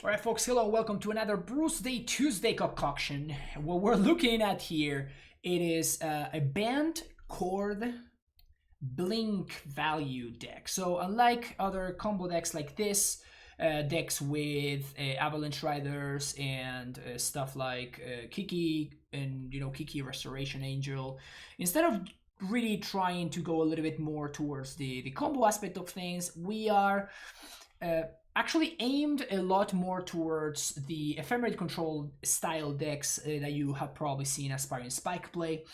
Alright folks, hello and welcome to another Bruce Day Tuesday concoction. What we're looking at here, it is a Bant, Chord, Blink value deck. So unlike other combo decks like this, decks with Avalanche Riders and stuff like Kiki and Kiki Restoration Angel, instead of really trying to go a little bit more towards the combo aspect of things, we are actually aimed a lot more towards the ephemerate control style decks that you have probably seen Aspiring Spike play.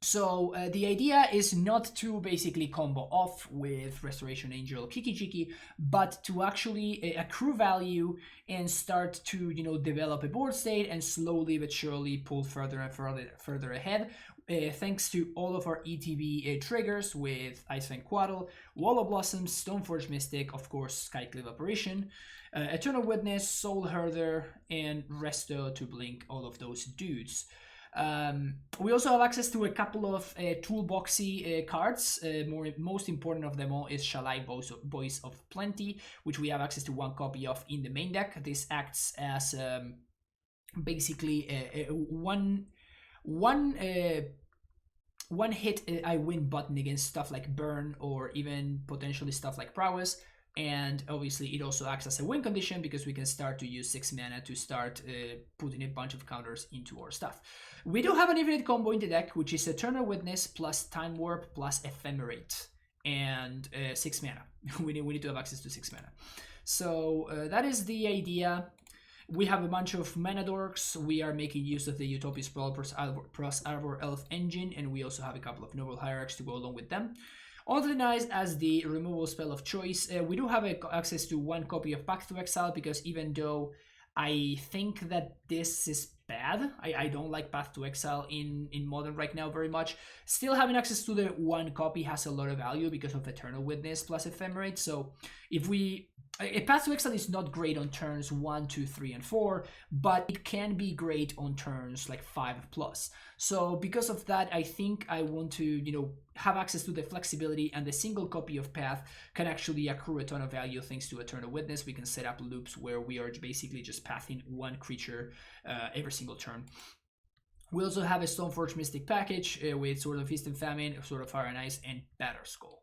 So the idea is not to basically combo off with Restoration Angel Kiki Jiki, but to actually accrue value and start to develop a board state and slowly but surely pull further and further ahead. Thanks to all of our ETB triggers with Icefang Quaddle, Wall of Blossoms, Stoneforge Mystic, of course Skyclave Apparition, Eternal Witness, Soul Herder, and Resto to blink all of those dudes. We also have access to a couple of Toolboxing cards. Most important of them all is Shalai Voice of Plenty, which we have access to one copy of in the main deck. This acts as basically one hit I win button against stuff like Burn or even potentially stuff like Prowess. And obviously it also acts as a win condition because we can start to use 6 mana to start putting a bunch of counters into our stuff. We do have an infinite combo in the deck, which is Eternal Witness plus Time Warp plus Ephemerate and 6 mana. we need to have access to 6 mana. So that is the idea. We have a bunch of mana dorks. We are making use of the Utopia Sprawl plus Arbor Elf engine, and we also have a couple of Noble Hierarchs to go along with them. Also nice as the removal spell of choice. We do have access to one copy of Path to Exile, because even though I think that this is bad, I don't like Path to Exile in Modern right now very much, still having access to the one copy has a lot of value because of Eternal Witness plus Ephemerate. So if we... A Path to Exile is not great on turns 1, 2, 3, and 4, but it can be great on turns like 5 plus. So because of that, I think I want to, have access to the flexibility, and the single copy of Path can actually accrue a ton of value thanks to Eternal Witness. We can set up loops where we are basically just pathing one creature every single turn. We also have a Stoneforge Mystic package with Sword of Feast and Famine, Sword of Fire and Ice, and Batterskull.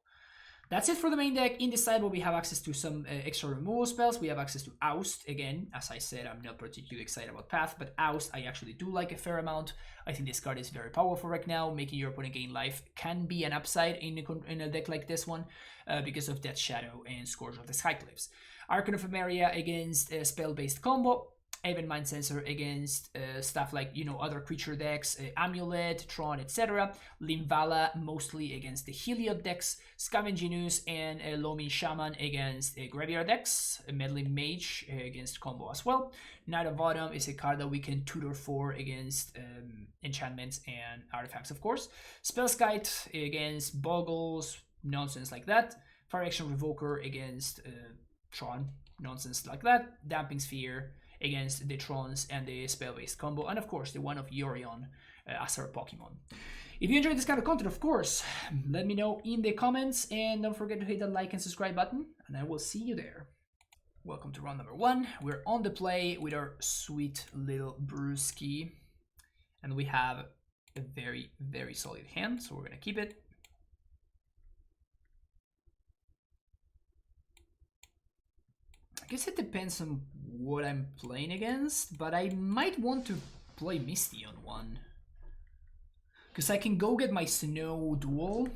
That's it for the main deck. In the sideboard, we have access to some extra removal spells. We have access to Oust. Again, as I said, I'm not particularly excited about Path, but Oust I actually do like a fair amount. I think this card is very powerful right now. Making your opponent gain life can be an upside in a deck like this one because of Death Shadow and Scourge of the Skycliffs. Archon of Emeria against spell-based combo. Even Mind Sensor against stuff like, other creature decks, AmuLIT, Tron, etc. Limvala mostly against the Heliod decks, Scavenging and Lomi Shaman against Graveyard decks, Meddling Mage against combo as well. Knight of Autumn is a card that we can tutor for against enchantments and artifacts, of course. Spellskite against Boggles, nonsense like that. Fire Action Revoker against Tron, nonsense like that. Damping Sphere against the Trons and the spell-based combo, and of course the one of Yorion as our Pokemon. If you enjoyed this kind of content, of course, let me know in the comments, and don't forget to hit that like and subscribe button, and I will see you there. Welcome to round number 1. We're on the play with our sweet little Brewski, and we have a very, very solid hand, so we're gonna keep it. I guess it depends on what I'm playing against, but I might want to play Misty on one. Because I can go get my Snow Duel.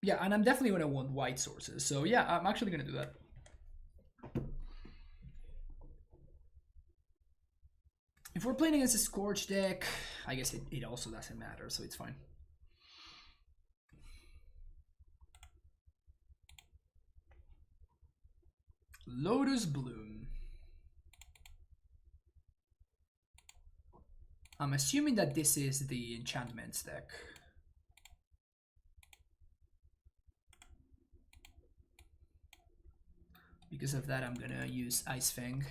Yeah, and I'm definitely going to want white sources. So yeah, I'm actually going to do that. If we're playing against a Scorch deck, I guess it also doesn't matter, so it's fine. Lotus Bloom. I'm assuming that this is the enchantments deck. Because of that, I'm gonna use Icefang.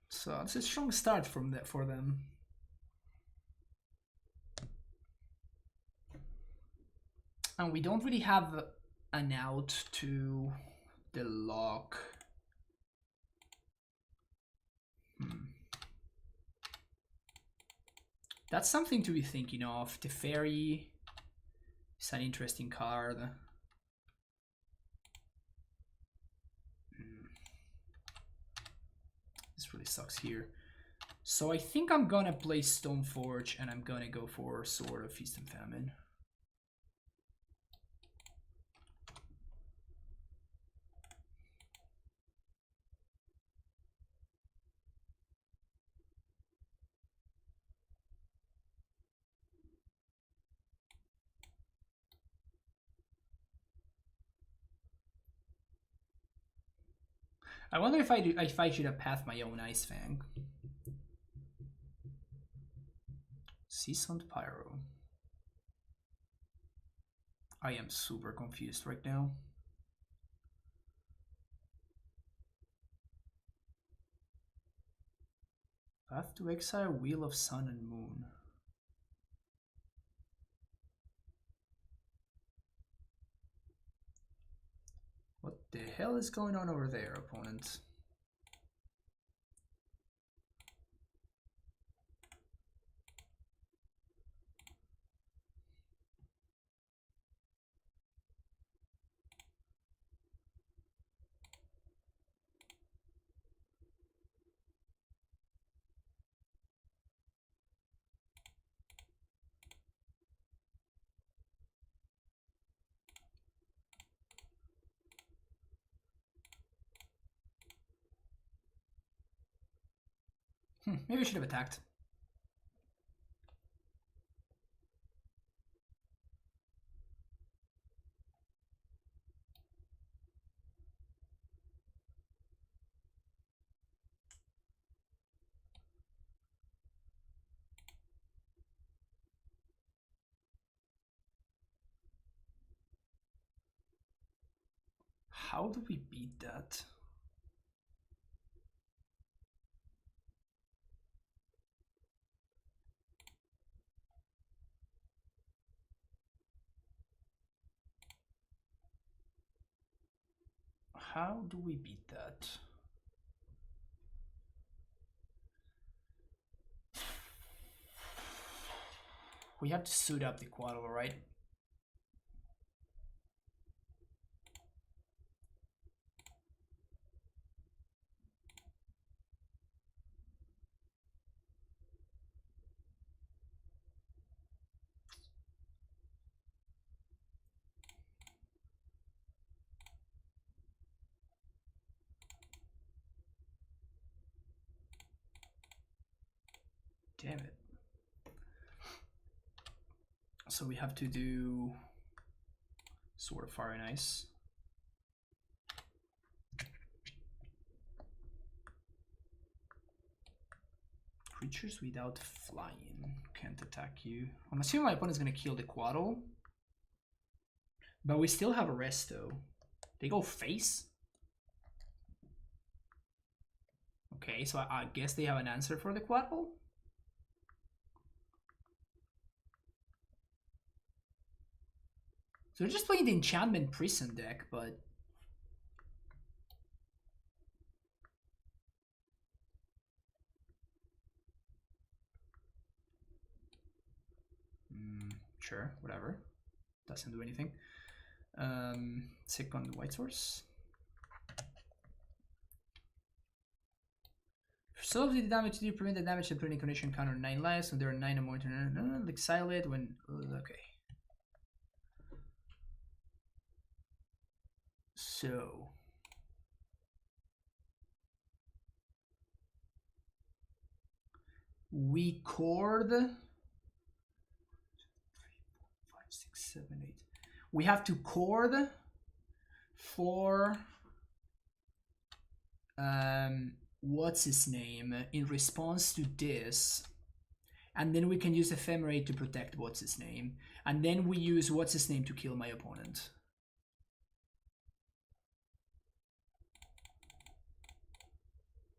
So it's a strong start for them. And we don't really have an out to the lock. That's something to be thinking of. The fairy is an interesting card. This really sucks here. So I think I'm gonna play Stoneforge and I'm gonna go for Sword of Feast and Famine. I wonder if I should have pathed my own Ice Fang. Seasoned Pyro. I am super confused right now. Path to Exile, Wheel of Sun and Moon. What the hell is going on over there, opponent? Maybe I should have attacked. How do we beat that? How do we beat that? We have to suit up the Quaddle, right? Damn it. So we have to do Sword of Fire and Ice. Creatures without flying can't attack you. I'm assuming my opponent's gonna kill the Quaddle. But we still have a resto. They go face? Okay, so I guess they have an answer for the Quaddle? So they're just playing the Enchantment Prison deck, but... Sure, whatever. Doesn't do anything. Second White Source. Solve the damage to prevent the damage to put any condition counter 9 lives, and there are 9 or more. Exile it when... Okay. So... we chord... 3, 4, 5, 6, 7, 8. We have to chord for... what's his name in response to this, and then we can use Ephemerate to protect what's his name, and then we use what's his name to kill my opponent.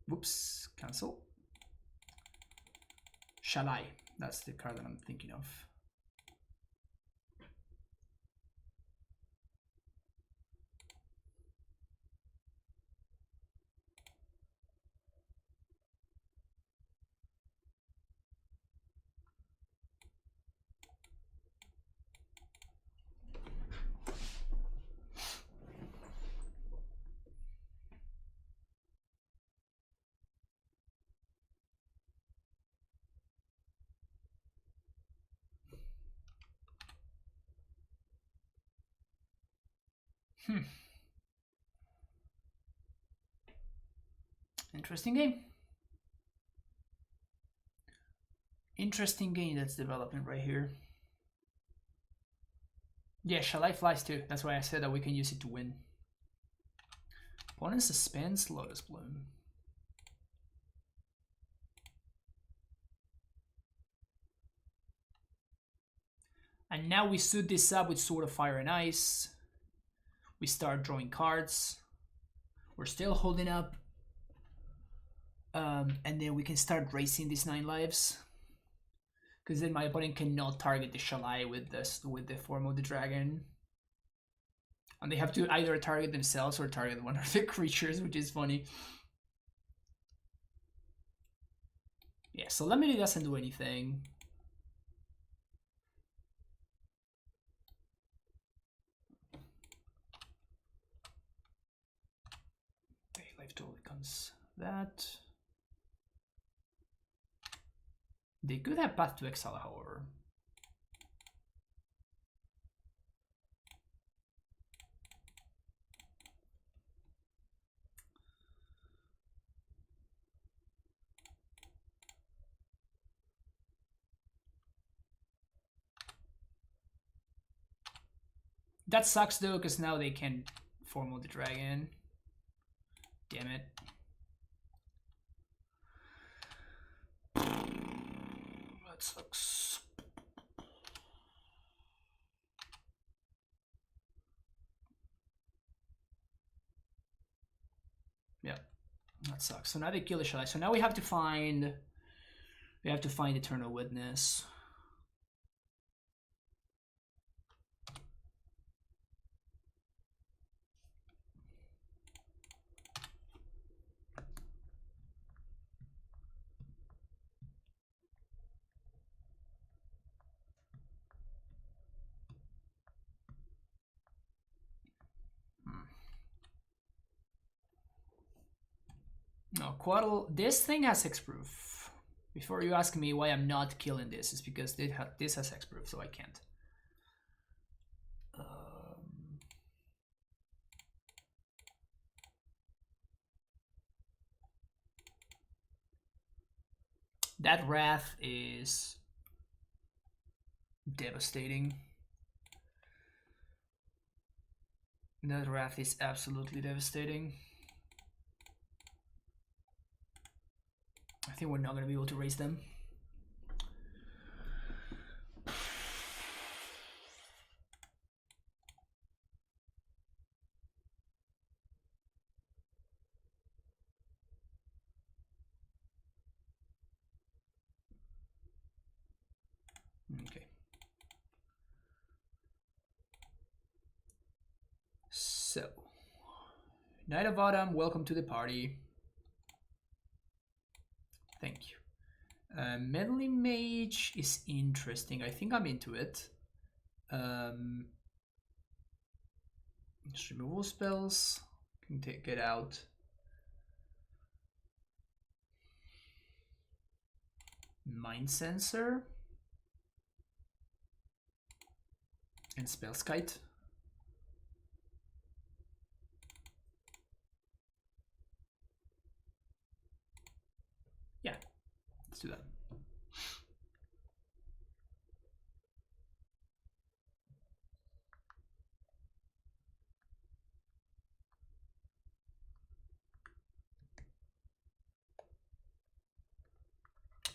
Whoops, cancel. Shall I? That's the card that I'm thinking of. Interesting game. Interesting game that's developing right here. Yeah, Shalai flies too. That's why I said that we can use it to win. Opponent suspense Lotus Bloom. And now we suit this up with Sword of Fire and Ice. We start drawing cards. We're still holding up. And then we can start racing these 9 lives. Because then my opponent cannot target the Shalai with the form of the dragon. And they have to either target themselves or target one of the creatures, which is funny. Yeah, so Lemony doesn't do anything. Okay, life total becomes that. They could have Path to Exile, however. That sucks though, because now they can form the dragon. Damn it. That sucks. Yeah, that sucks. So now they kill the Shalai. So now we have to find Eternal Witness. No, Quaddle, this thing has hexproof. Before you ask me why I'm not killing this, it's because this has hexproof, so I can't. That Wrath is devastating. That Wrath is absolutely devastating. I think we're not going to be able to raise them. Okay. So, Knight of Autumn, welcome to the party. Thank you. Meddling Mage is interesting. I think I'm into it. Just removal spells. Can take it out. Mind Sensor. And Spellskite. Yeah, let's do that.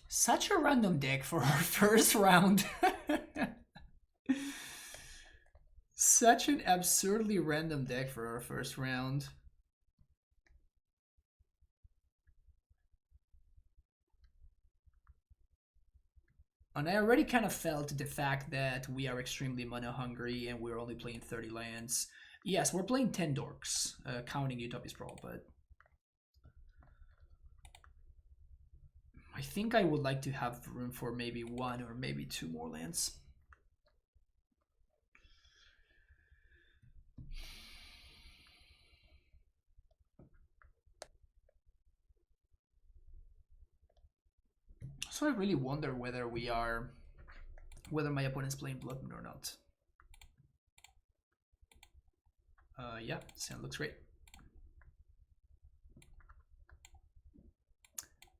Such a random deck for our first round. Such an absurdly random deck for our first round. And I already kind of felt the fact that we are extremely mana hungry and we're only playing 30 lands. Yes, we're playing 10 dorks, counting Utopia Sprawl, but I think I would like to have room for maybe 1 or maybe 2 more lands. So I really wonder whether my opponent's playing Blood Moon or not. Yeah, sound looks great.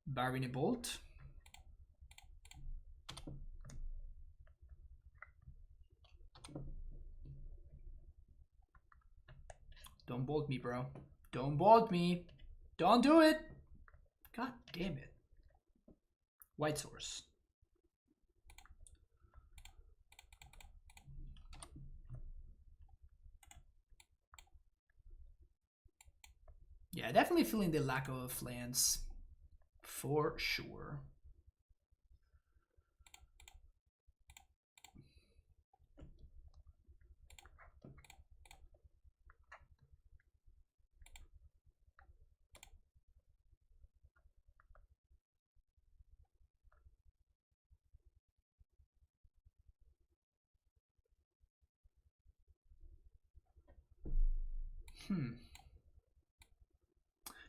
Barring a bolt. Don't bolt me, bro. Don't bolt me. Don't do it. God damn it. White source. Yeah, definitely feeling the lack of lands. For sure.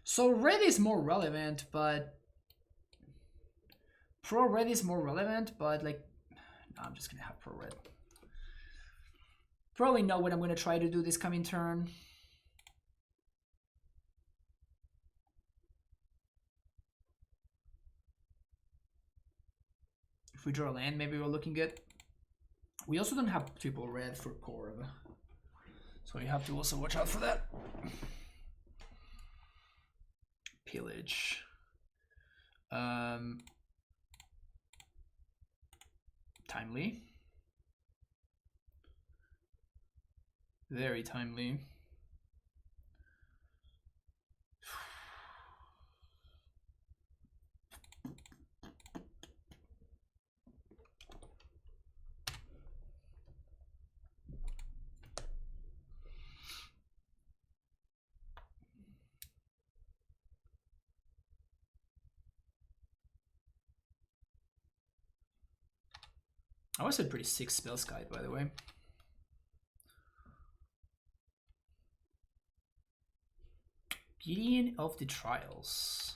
So red is more relevant, but pro red is more relevant, but like, no, I'm just gonna have pro red. Probably know what I'm gonna try to do this coming turn. If we draw a land, maybe we're looking good. We also don't have triple red for Chord, so you have to also watch out for that. Pillage. Timely. Very timely. I was a pretty sick spell guide, by the way. Gideon of the Trials.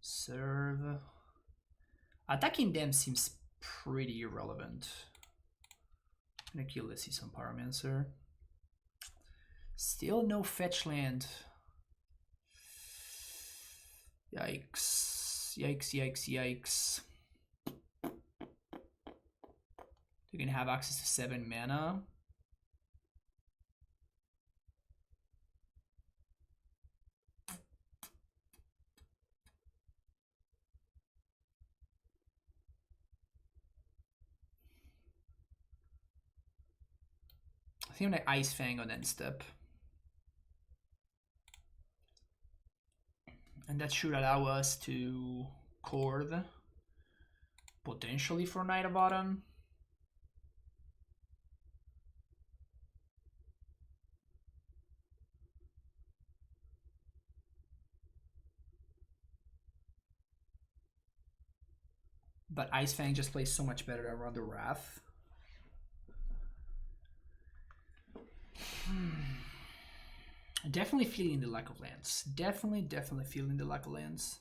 Serve. Attacking them seems pretty irrelevant. I'm gonna kill this Season Pyromancer. Still no fetch land. Yikes. Yikes, yikes, yikes. You can have access to 7 mana. I think I'm gonna Ice Fang on end step. And that should allow us to Chord. Potentially for Knight of Autumn. But Ice Fang just plays so much better around the Wrath. Definitely feeling the lack of lands. Definitely feeling the lack of lands.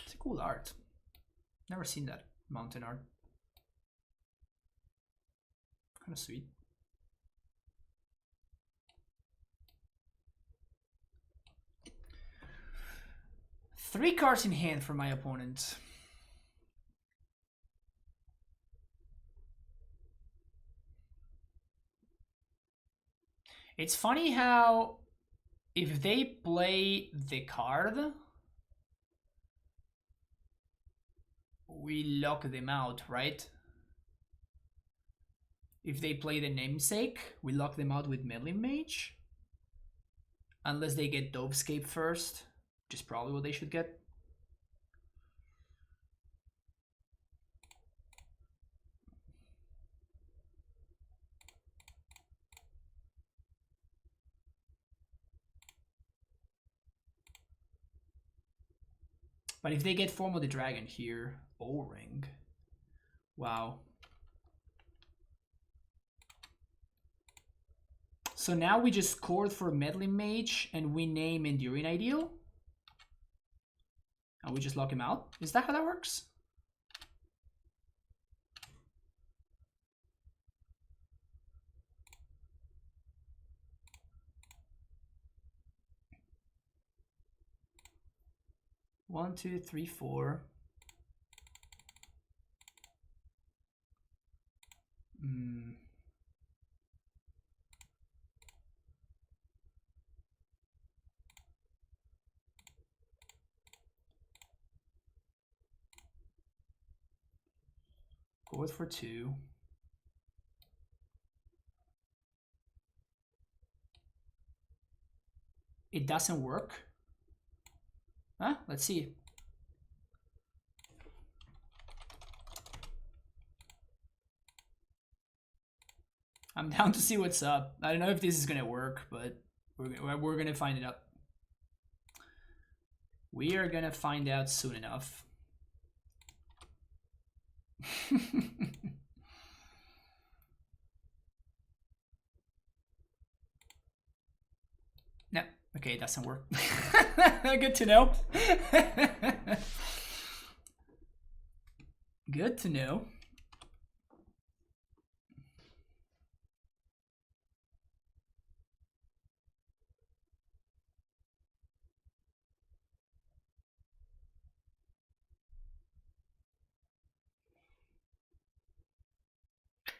It's a cool art. Never seen that mountain art. Kind of sweet. Three cards in hand for my opponent. It's funny how if they play the card, we lock them out, right? If they play the namesake, we lock them out with Meddling Mage. Unless they get Dovescape first, which is probably what they should get. But if they get Form of the Dragon here, O-Ring. Wow. So now we just Chord for Meddling Mage and we name Enduring Ideal. And we just lock him out. Is that how that works? One, two, three, four. Chord for 2. It doesn't work. Huh? Let's see. I'm down to see what's up. I don't know if this is gonna work, but we're gonna find it out. We are gonna find out soon enough. No, okay, it doesn't work. Good to know. Good to know.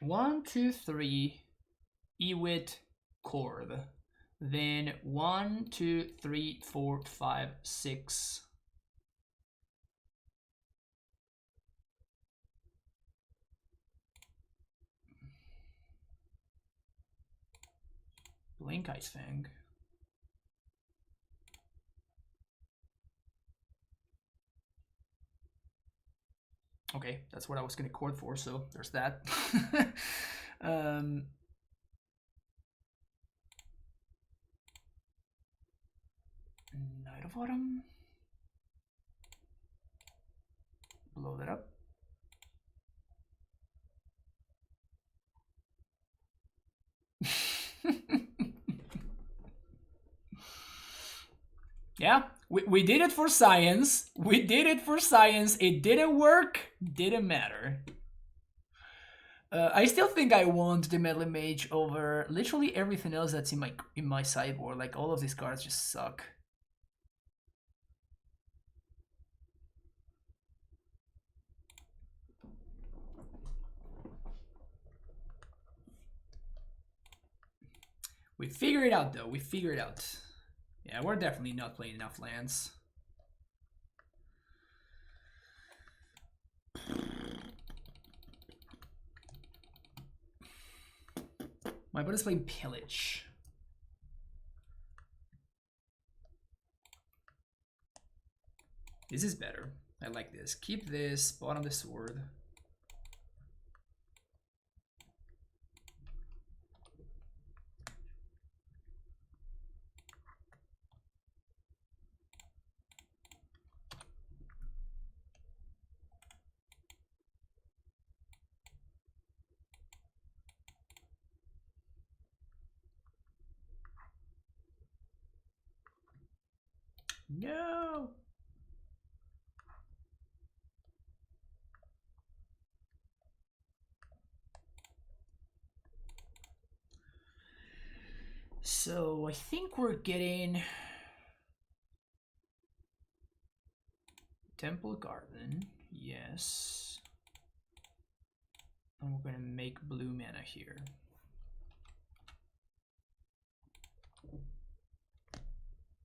One, two, three, Ewit, Chord. Then 1, 2, 3, 4, 5, 6. Blink Ice Fang. Okay, that's what I was gonna Chord for, so there's that. Night of Autumn. Blow that up. Yeah, we did it for science. We did it for science. It didn't work. Didn't matter. I still think I want the Meddling Mage over literally everything else that's in my sideboard. Like all of these cards just suck. We figured it out though. We figured it out. Yeah, we're definitely not playing enough lands. My opponent's playing Pillage. This is better. I like this. Keep this, bottom the sword. No. So I think we're getting Temple Garden, yes. And we're gonna make blue mana here.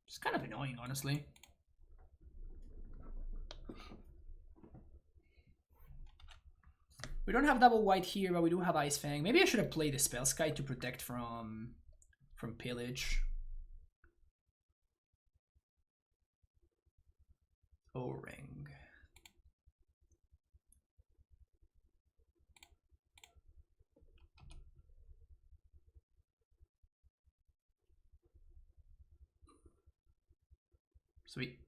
It's kind of annoying, honestly. We don't have double white here, but we do have Ice Fang. Maybe I should have played the Spell Sky to protect from pillage. O-ring. Sweet.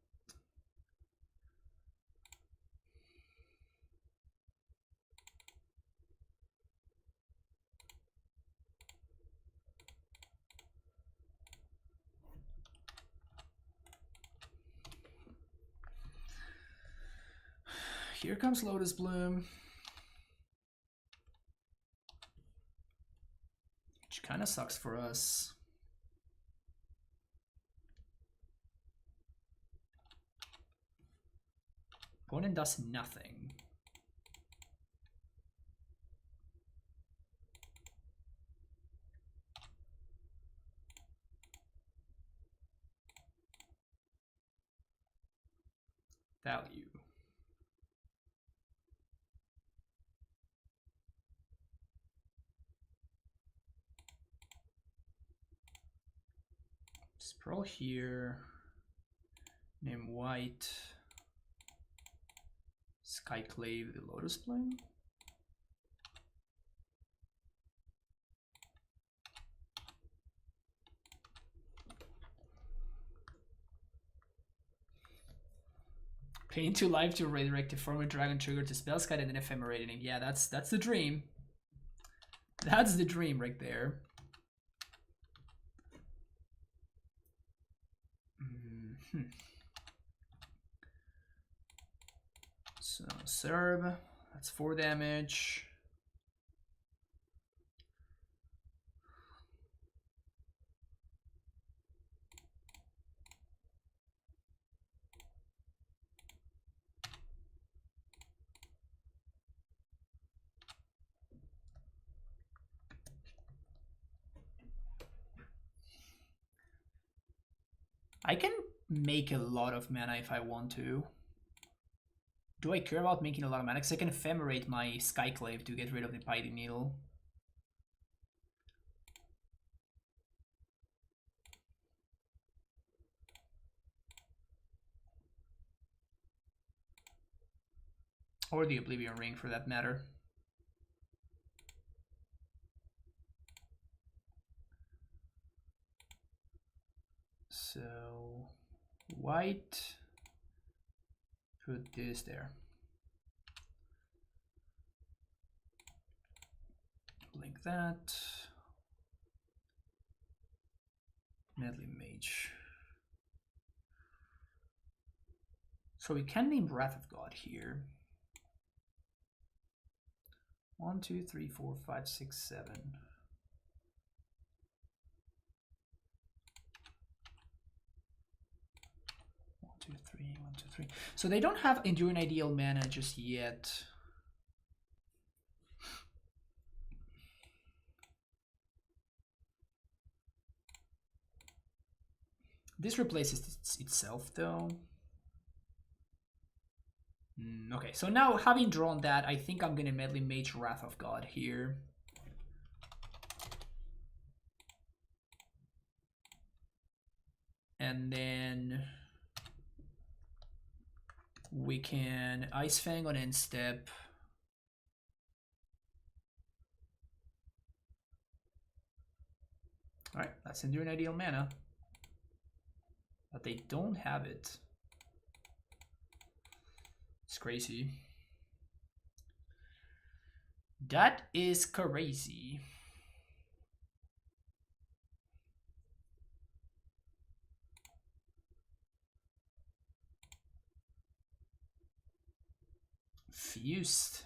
Here comes Lotus Bloom. Which kind of sucks for us. Opponent does nothing. Value. Sprawl here. Name white. Skyclave the Lotus Bloom. Pay into life to redirect a former dragon trigger to spell sky and then ephemerating. Yeah, that's the dream. That's the dream right there. So Serb, that's 4 damage. I can make a lot of mana if I want to. Do I care about making a lot of mana? Because I can ephemerate my Skyclave to get rid of the Biding Needle. Or the Oblivion Ring for that matter. So white, put this there. Blink that. Meddling Mage. So we can name Wrath of God here. 1, 2, 3, 4, 5, 6, 7. 1, 2, 3, 1, 2, 3. So they don't have Enduring Ideal mana just yet. This replaces itself though. Okay, so now having drawn that, I think I'm gonna Meddling Mage Wrath of God here. And then we can Ice Fang on end step. Alright, that's Enduring Ideal mana. But they don't have it. It's crazy. That is crazy. Fused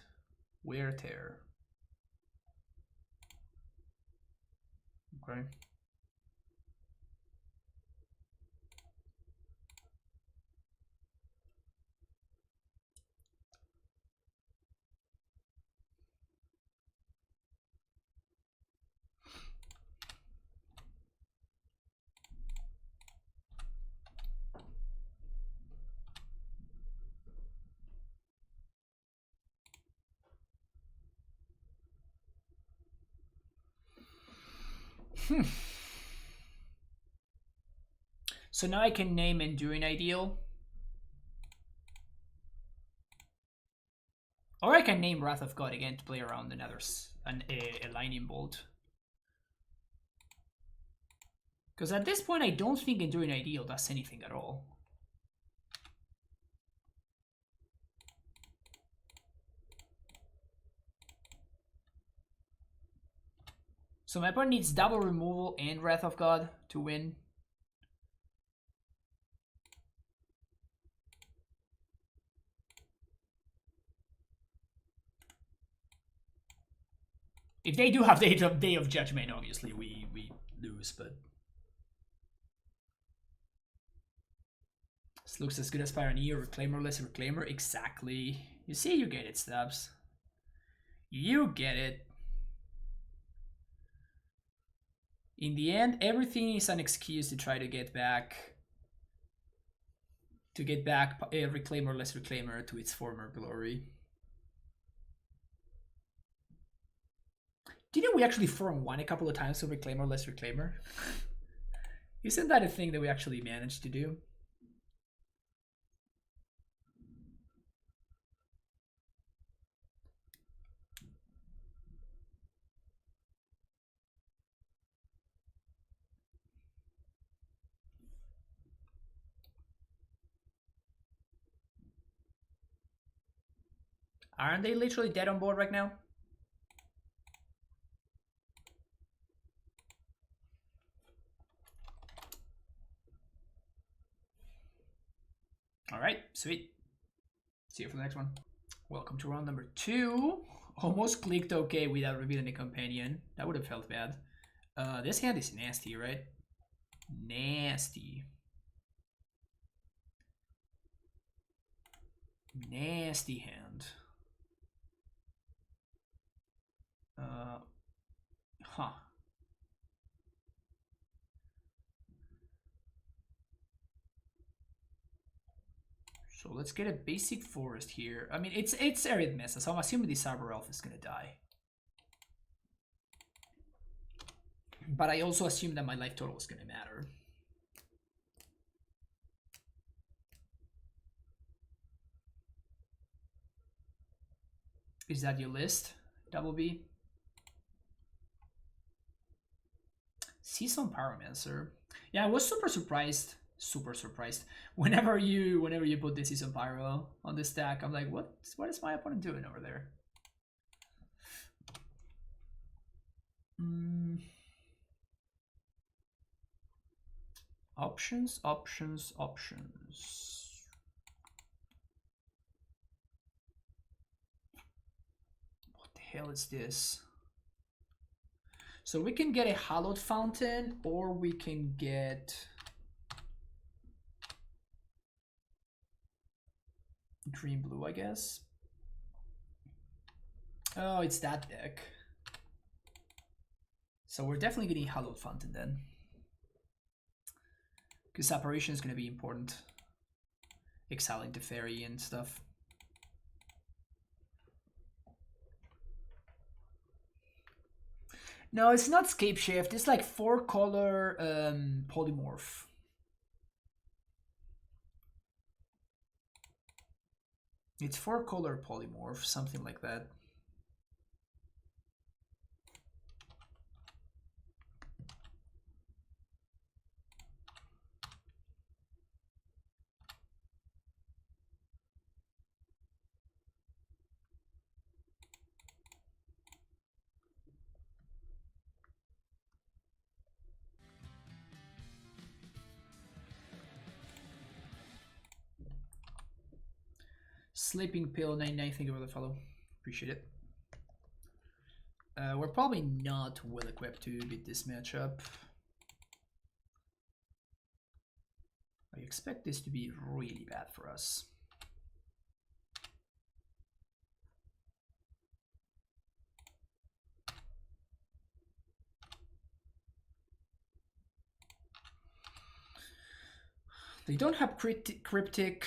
Wear Tear. Okay. So now I can name Enduring Ideal. Or I can name Wrath of God again to play around a Lightning Bolt. Because at this point I don't think Enduring Ideal does anything at all. So my opponent needs double removal and Wrath of God to win. If they do have Day of Judgment, obviously we lose, but this looks as good as Pioneer, Reclaimer, less Reclaimer. Exactly. You see, you get it, Stubbs. You get it. In the end, everything is an excuse to try to get back a Reclaimer, less Reclaimer to its former glory. Didn't we actually form one a couple of times with Reclaimer, less Reclaimer? Isn't that a thing that we actually managed to do? Aren't they literally dead on board right now? Alright, sweet. See you for the next one. Welcome to round number 2. Almost clicked OK without revealing a companion. That would have felt bad. This hand is nasty, right? Nasty. Nasty hand. Huh. So let's get a basic forest here. I mean, it's Arid Mesa, so I'm assuming this Arbor Elf is gonna die. But I also assume that my life total is gonna matter. Is that your list, Double B? Season Pyromancer. Yeah, I was super surprised. Whenever you put this Season Pyro on the stack, I'm like, what is my opponent doing over there? Options. What the hell is this? So we can get a Hallowed Fountain, or we can get green blue, I guess. Oh, it's that deck. So we're definitely getting Hallowed Fountain then, because Apparition is going to be important. Exiling the Fairy and stuff. No, it's not Scape Shift. It's like 4-color Polymorph. It's 4-color Polymorph, something like that. Sleeping Pill 99, thank you for the follow. Appreciate it. We're probably not well equipped to beat this matchup. I expect this to be really bad for us. They don't have cryptic.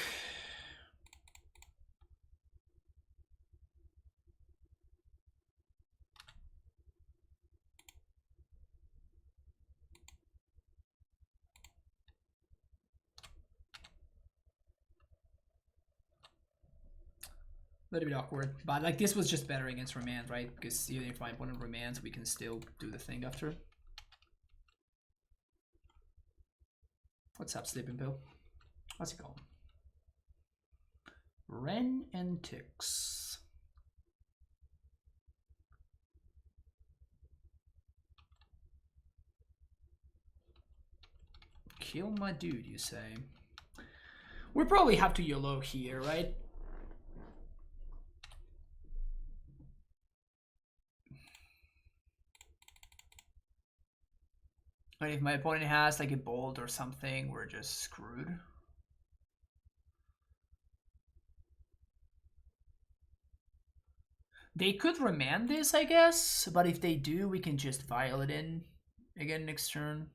little bit awkward. But like this was just better against Remand, right? Because even if my opponent remands, we can still do the thing after. What's up, Sleeping Pill? What's it called? Ren and Ticks. Kill my dude, you say? We probably have to YOLO here, right? But if my opponent has like a bolt or something, we're just screwed. They could remand this, I guess, but if they do, we can just vial it in again next turn.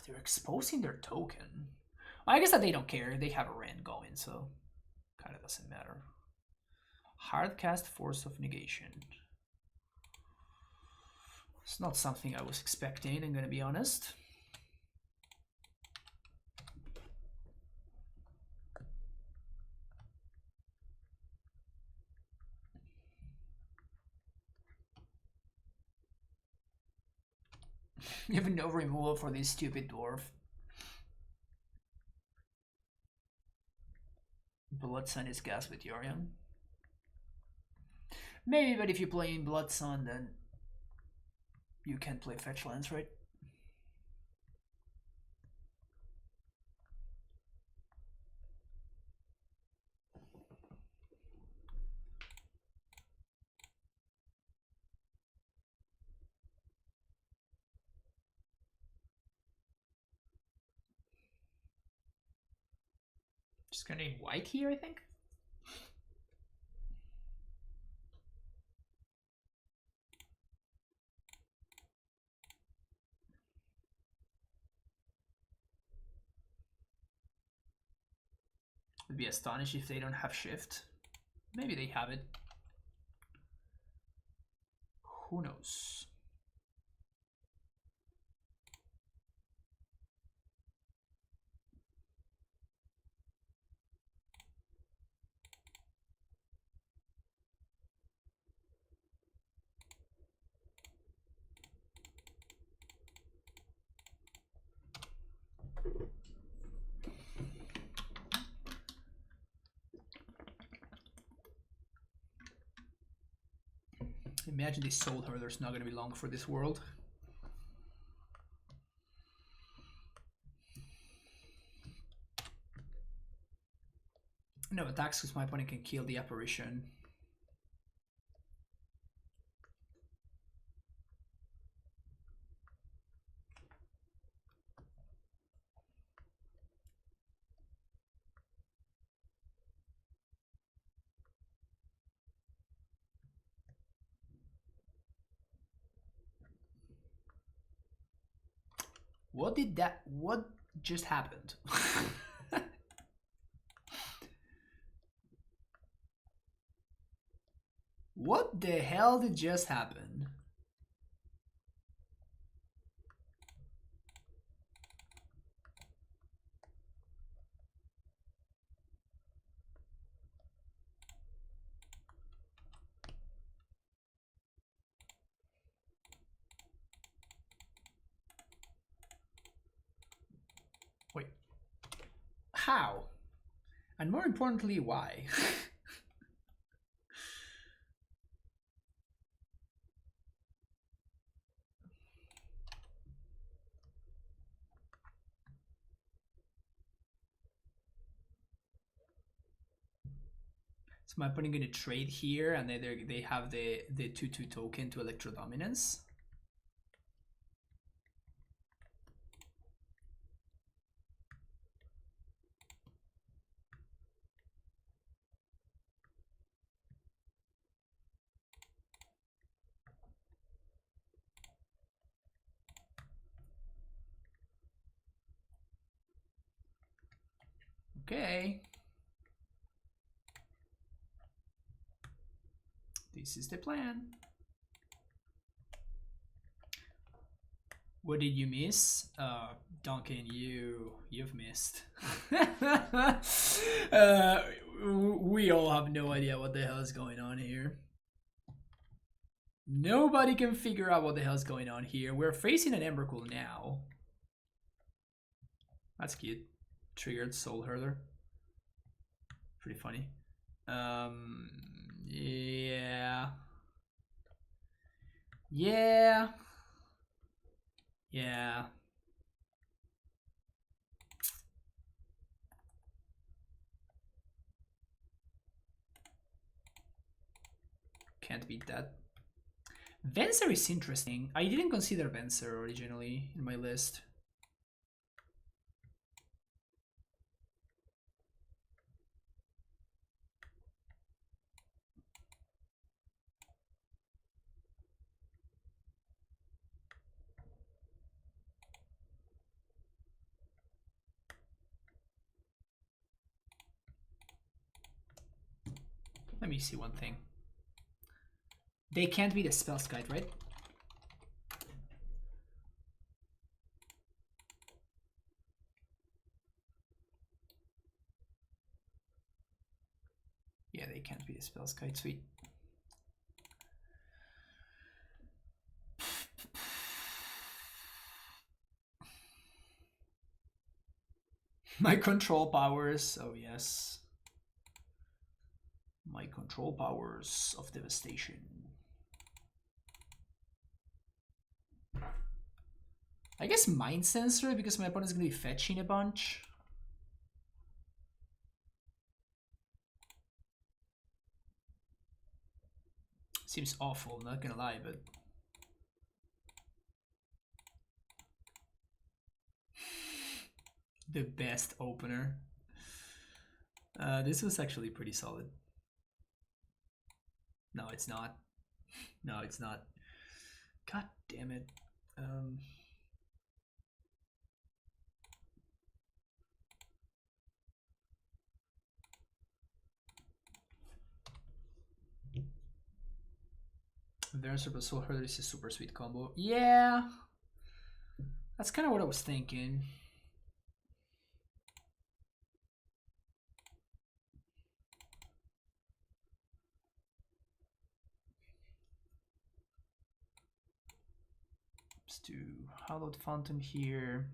They're exposing their token. Well, I guess that they don't care. They have a rand going, so kind of doesn't matter. Hardcast Force of Negation. It's not something I was expecting, I'm gonna be honest. You have no removal for this stupid dwarf. Blood Sun is gas with Yorion. Maybe, but if you play in Blood Sun, then you can't play fetch lands, right? Just gonna need white here, I think. Would be astonished if they don't have shift. Maybe they have it. Who knows? Imagine they sold her, there's not going to be long for this world. No attacks because my opponent can kill the apparition. What just happened? What the hell did just happen? Wait. How? And more importantly, why? So my opponent going to trade here, and they have the 2/2 token to Electro Dominance. Okay. This is the plan. What did you miss? Duncan, you've missed. We all have no idea what the hell is going on here. Nobody can figure out what the hell is going on here. We're facing an Embercool now. That's cute. Triggered Soul Hurler. Pretty funny. Yeah. Yeah. Yeah. Can't beat that. Venser is interesting. I didn't consider Venser originally in my list. Let me see one thing. They can't be the Spell's Guide, right? Yeah, they can't be the Spell's Guide. Sweet. My control powers. Oh, yes. My control powers of devastation. I guess Mind Sensor because my opponent's gonna be fetching a bunch. Seems awful, not gonna lie, but the best opener. This was actually pretty solid. No, it's not. No, it's not. God damn it. Verancer plus Soul Hurler is a super sweet combo. Yeah. That's kind of what I was thinking. Let's do Hallowed Fountain here.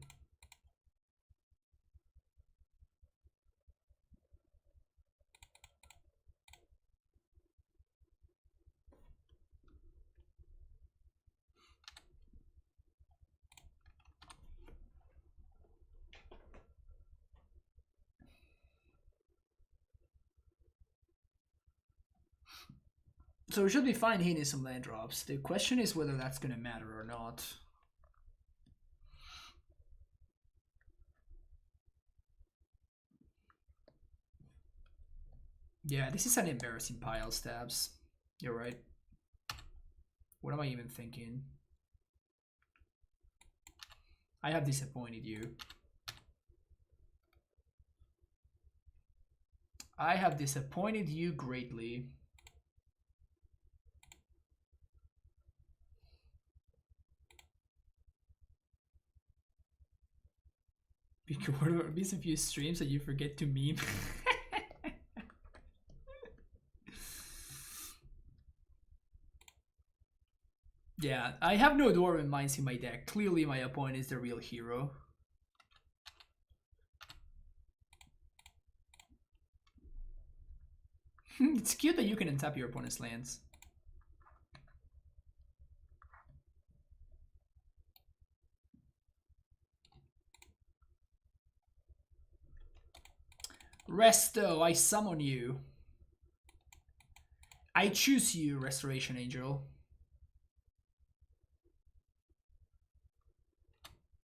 So we should be fine hitting some land drops. The question is whether that's going to matter or not. Yeah, this is an embarrassing pile, Stabs. You're right. What am I even thinking? I have disappointed you. I have disappointed you greatly. Because what are these a few streams that you forget to meme? Yeah, I have no Dwarven Mines in my deck. Clearly my opponent is the real hero. It's cute that you can untap your opponent's lands. Resto, I summon you. I choose you, Restoration Angel.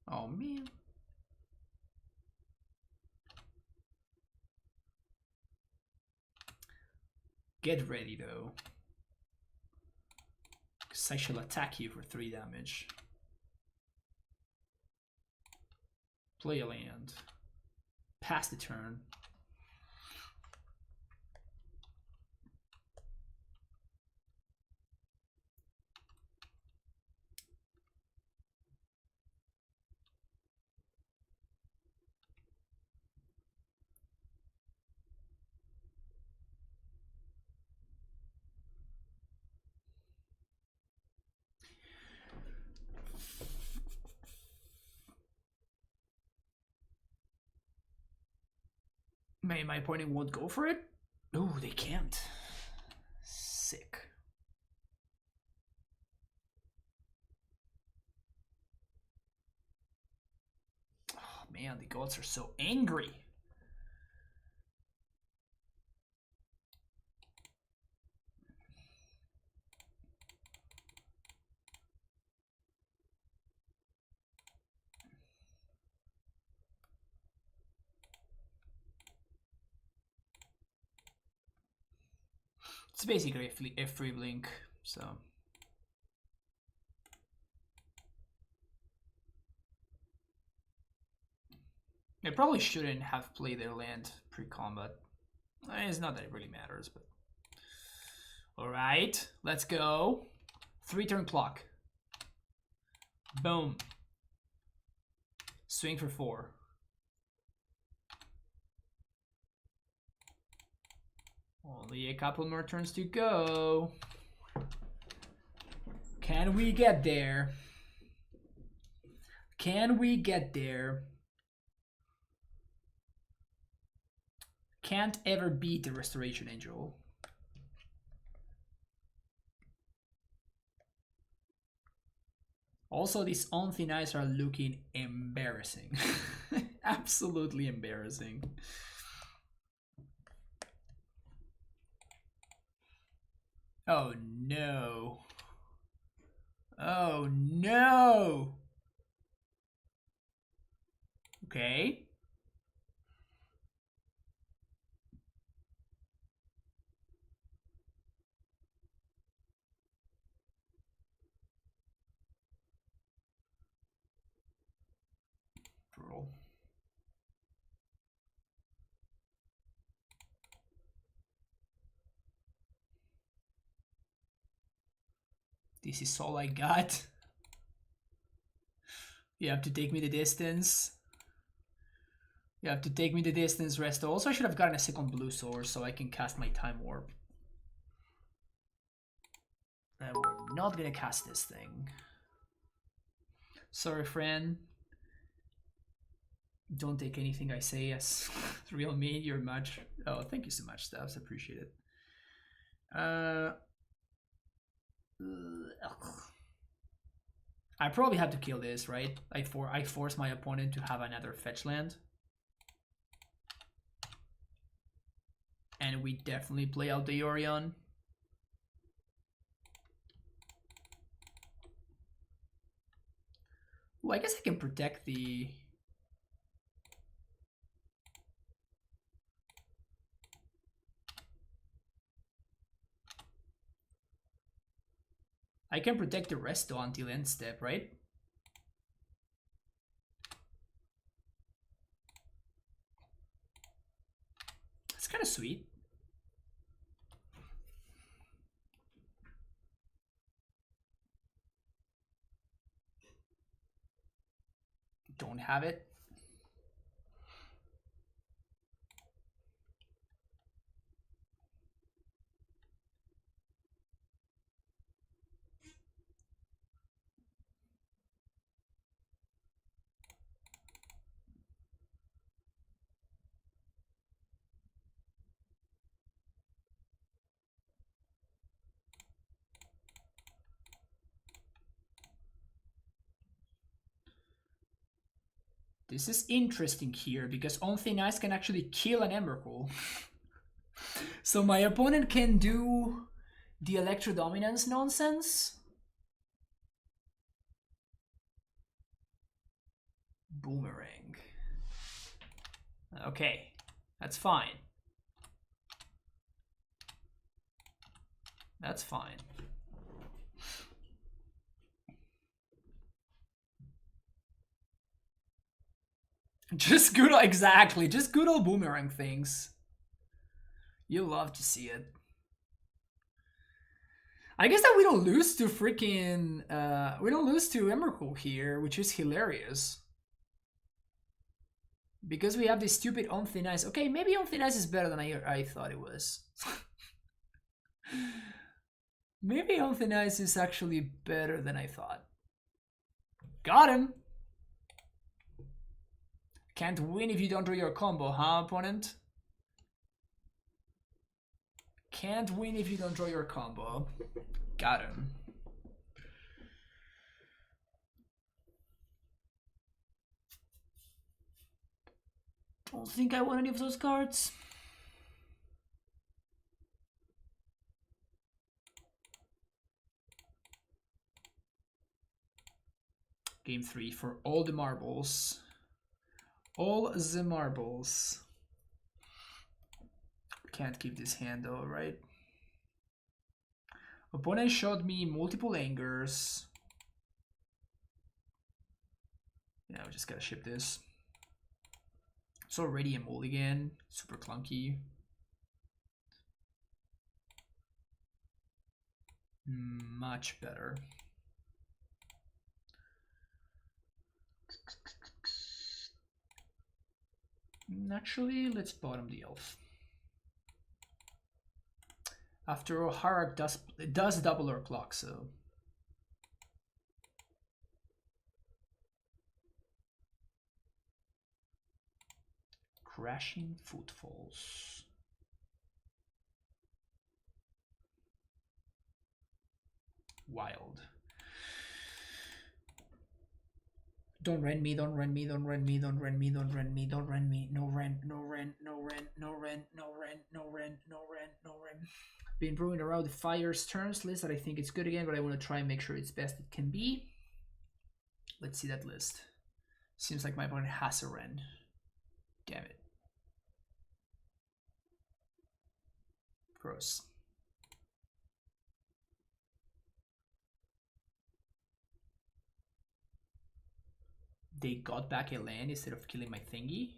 Oh man. Get ready though. Because I shall attack you for 3 damage. Play a land. Pass the turn. My opponent won't go for it? Oh, they can't. Sick. Oh man, the gods are so angry. It's basically a free blink, so. They probably shouldn't have played their land pre-combat. It's not that it really matters, but. Alright, let's go. 3-turn clock. Boom. Swing for 4. Only a couple more turns to go. Can we get there? Can we get there? Can't ever beat the Restoration Angel. Also, these on thin ice are looking embarrassing. Absolutely embarrassing. Oh no. Oh no. Okay. Brutal. This is all I got. You have to take me the distance. You have to take me the distance, Resto. Also, I should have gotten a second blue source so I can cast my Time Warp. And we're not gonna cast this thing. Sorry, friend. Don't take anything I say as real me. You're much. Oh, thank you so much, Stabs. Appreciate it. I probably have to kill this, right? I force my opponent to have another fetch land. And we definitely play out the Orion. Well, I guess I can protect the... I can protect the Resto until end step, right? It's kind of sweet. Don't have it. This is interesting here because on thin ice can actually kill an Embercool. So my opponent can do the Electro Dominance nonsense. Boomerang. Okay, that's fine. That's fine. Just good, exactly. Just good old boomerang things. You love to see it. I guess that we don't lose to freaking we don't lose to Emrakul here, which is hilarious. Because we have this stupid on thin ice. Okay, maybe on thin ice is better than I thought it was. Maybe on thin ice is actually better than I thought. Got him. Can't win if you don't do your combo, huh, opponent? Can't win if you don't draw your combo. Got him. Don't think I want any of those cards. Game 3 for all the marbles. All the marbles. Can't keep this hand though, right? Opponent showed me multiple angers. Yeah, we just gotta ship this. It's already a mulligan. Super clunky. Much better. Actually, let's bottom the elf. After all, Harak does double our clock, so. Crashing footfalls. Wild. Don't rent me, don't rent me, don't rent me, don't rent me, don't rent me, don't rent me. No rent, no rent, no rent, no rent, no rent, no rent, no rent, no rent. Been brewing around the Fire's turns list that I think it's good again, but I want to try and make sure it's best it can be. Let's see that list. Seems like my opponent has a rent. Damn it. Gross. They got back a land instead of killing my thingy.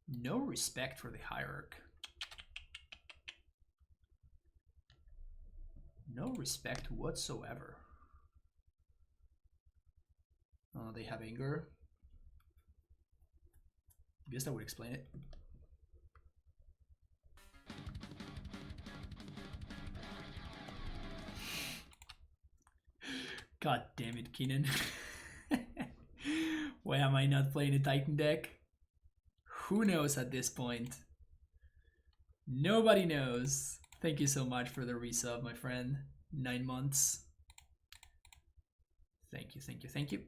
No respect for the hierarch. No respect whatsoever. Oh, they have anger. I guess that would explain it. God damn it, Keenan. Why am I not playing a Titan deck? Who knows at this point? Nobody knows. Thank you so much for the resub, my friend. 9 months. Thank you, thank you, thank you.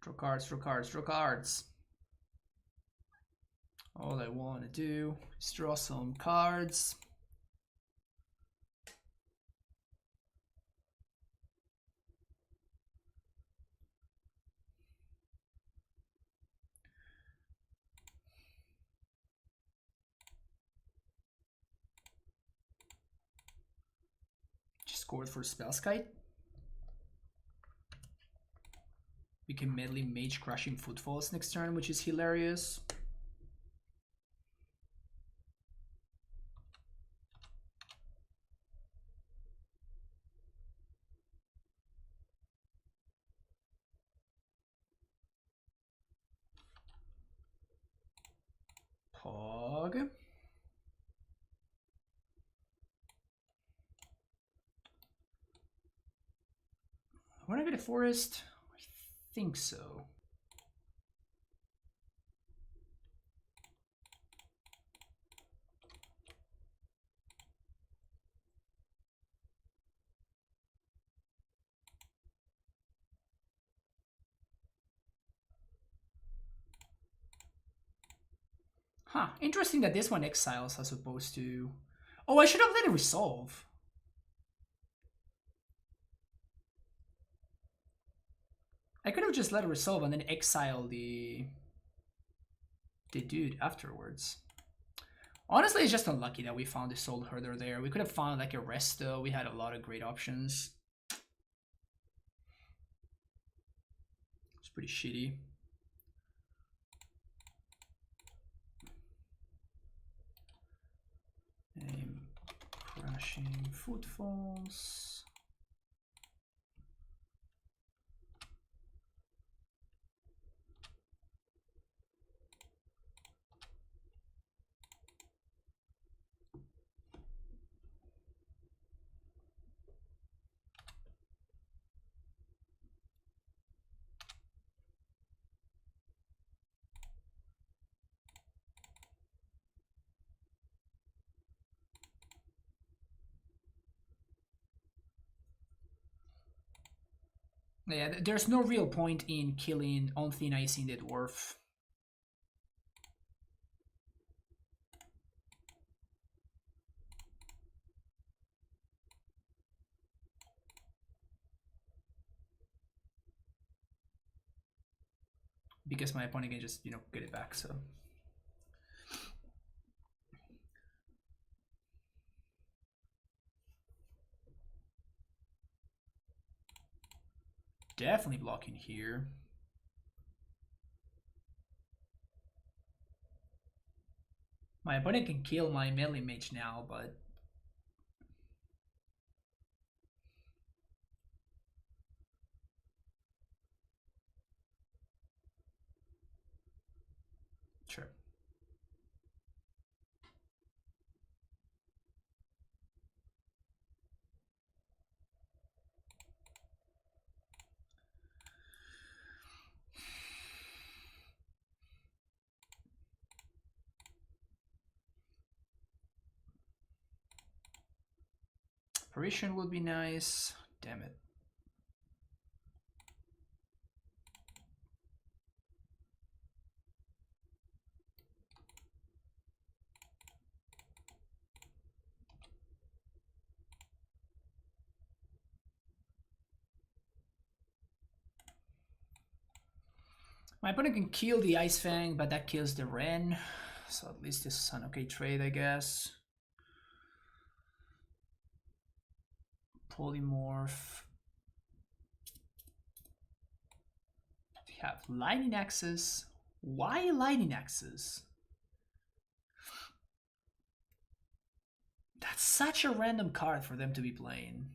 Draw cards, draw cards, draw cards. All I want to do is draw some cards. Just Chord for Spellskite. We can medley Mage Crushing Footfalls next turn, which is hilarious. Pog. Want to get a forest? I think so. Huh, interesting that this one exiles as opposed to... Oh, I should have let it resolve. I could have just let it resolve and then exile the dude afterwards. Honestly, it's just unlucky that we found the Soul Herder there. We could have found like a Resto. We had a lot of great options. It's pretty shitty. Crashing Footfalls. Yeah, there's no real point in killing on thin icing the dwarf. Because my opponent can just, get it back, so. Definitely blocking here. My opponent can kill my melee mage now, but... Sure. Apparition would be nice. Damn it. My opponent can kill the Ice Fang, but that kills the Ren. So at least this is an okay trade, I guess. Polymorph. We have Lightning Axes. Why Lightning Axes? That's such a random card for them to be playing.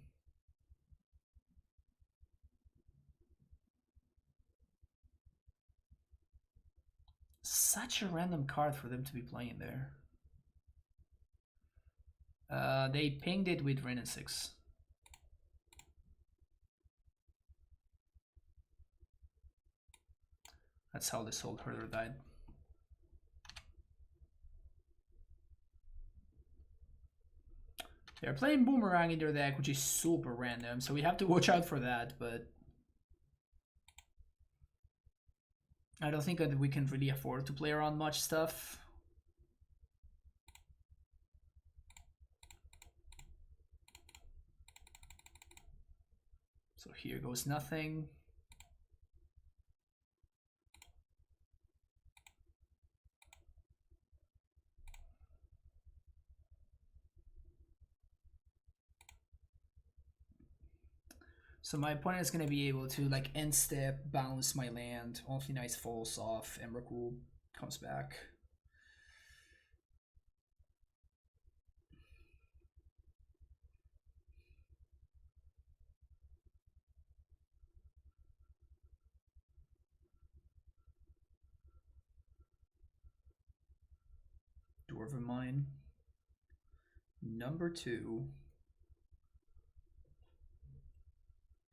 Such a random card for them to be playing there. They pinged it with Ren and 6. That's how the Soul Herder died. They're playing Boomerang in their deck, which is super random, so we have to watch out for that, but... I don't think that we can really afford to play around much stuff. So here goes nothing. So my opponent is going to be able to like end step, bounce my land, Awfully Nice falls off, Emrakul comes back. Dwarven Mine. Number 2.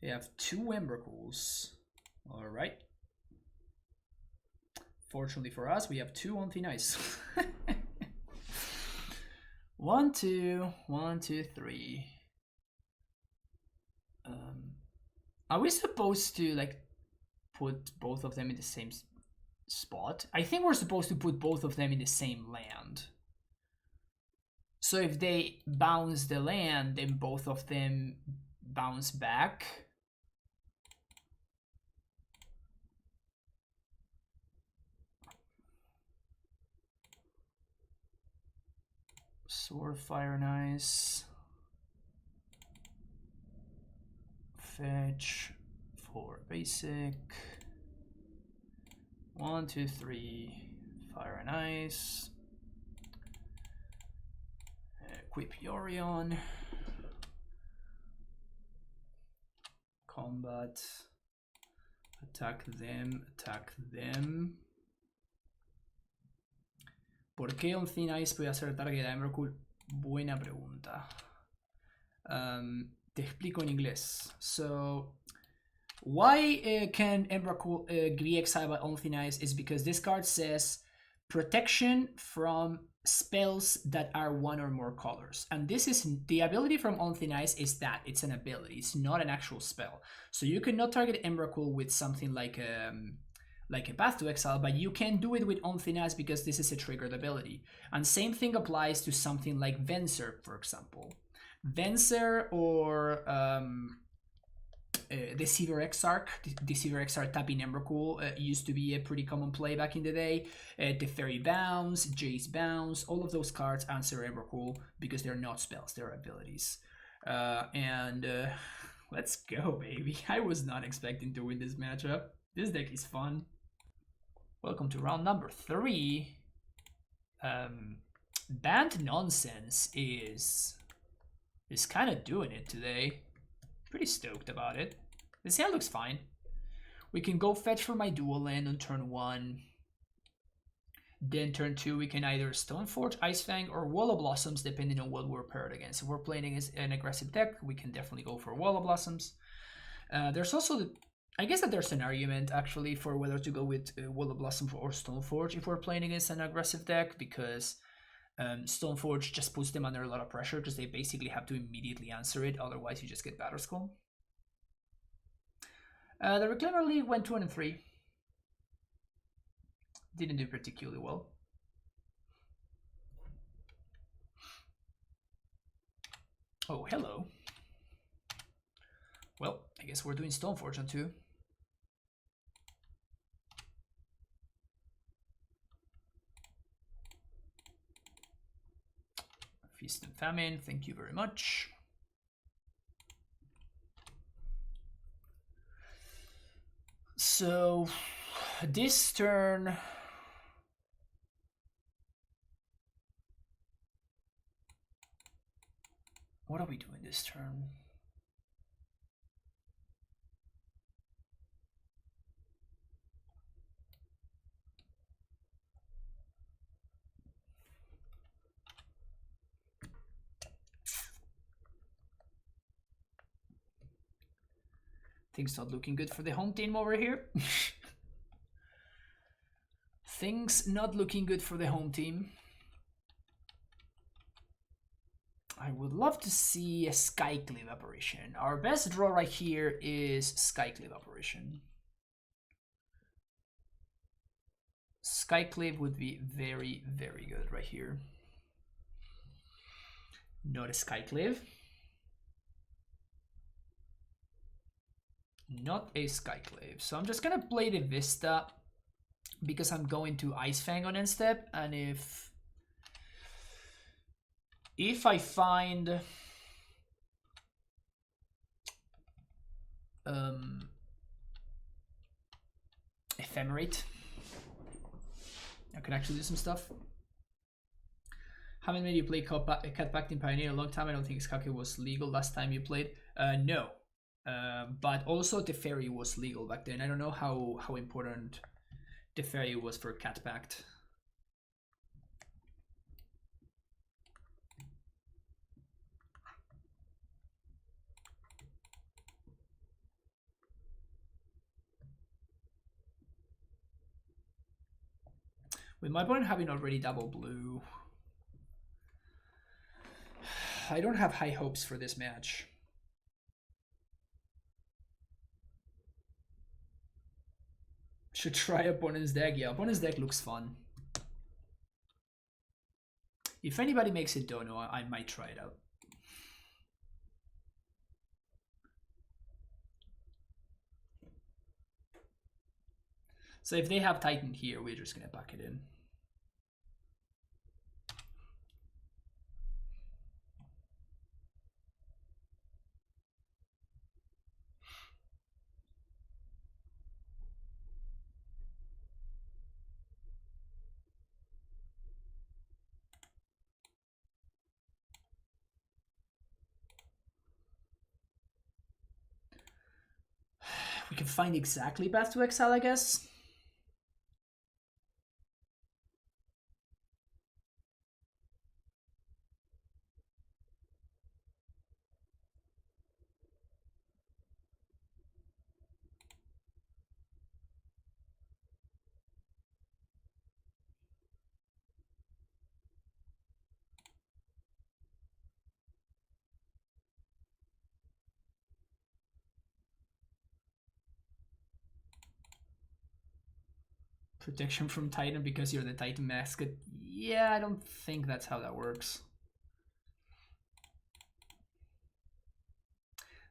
They have 2 Emrakuls. Alright. Fortunately for us, we have 2 on thin ice. 1, 2, 1, 2, 3. Are we supposed to like put both of them in the same spot? I think we're supposed to put both of them in the same land. So if they bounce the land, then both of them bounce back. Sword, Fire and Ice. Fetch for basic. 1, 2, 3. Fire and Ice. Equip Yorion. Combat. Attack them. Attack them. ¿Por qué on Thin Ice puede hacer target a Emrakul? Buena pregunta. Te explico en inglés. So, why can Emrakul be exiled by on Thin Ice is because this card says protection from spells that are one or more colors. And this is the ability from On Thin Ice is that it's an ability, it's not an actual spell. So you cannot target Emrakul with something like a Path to Exile, but you can do it with On Thin Ice because this is a triggered ability. And same thing applies to something like Venser, for example. Venser or Deceiver Exarch. Deceiver Exarch tapping Emrakul used to be a pretty common play back in the day. Teferi Bounce, Jace Bounce, all of those cards answer Emrakul because they're not spells, they're abilities. Let's go, baby. I was not expecting to win this matchup. This deck is fun. Welcome to round number 3. Bant Nonsense is kind of doing it today. Pretty stoked about it. This hand looks fine. We can go fetch for my dual land on turn 1. Then turn 2 we can either Stoneforge, Icefang, or Wall of Blossoms depending on what we're paired against. If we're playing against an aggressive deck, we can definitely go for Wall of Blossoms. There's also, I guess that there's an argument actually for whether to go with Wall of Blossom or Stoneforge if we're playing against an aggressive deck, because Stoneforge just puts them under a lot of pressure because they basically have to immediately answer it, otherwise you just get Batterskull. The Reclaimer League went 2-3. Didn't do particularly well. Oh, hello. Well, I guess we're doing Stoneforge on 2. Feast and Famine, thank you very much. So, this turn... What are we doing this turn? Things not looking good for the home team over here. Things not looking good for the home team. I would love to see a Skyclave Apparition. Our best draw right here is Skyclave Apparition. Skyclave would be very, very good right here. Not a Skyclave. Not a Skyclave. So I'm just gonna play the Vista because I'm going to Icefang on end step, and if I find Ephemerate, I can actually do some stuff. Haven't made you play Cat Pact in Pioneer in a long time. I don't think Skake was legal last time you played. No. But also Teferi was legal back then. I don't know how important Teferi was for Cat Pact. With my opponent having already double blue, I don't have high hopes for this match. Should try opponent's deck. Yeah, opponent's deck looks fun. If anybody makes it dono, I might try it out. So if they have Titan here, we're just gonna pack it in. We can find exactly Path to Exile, I guess. Protection from Titan because you're the Titan mascot. Yeah, I don't think that's how that works.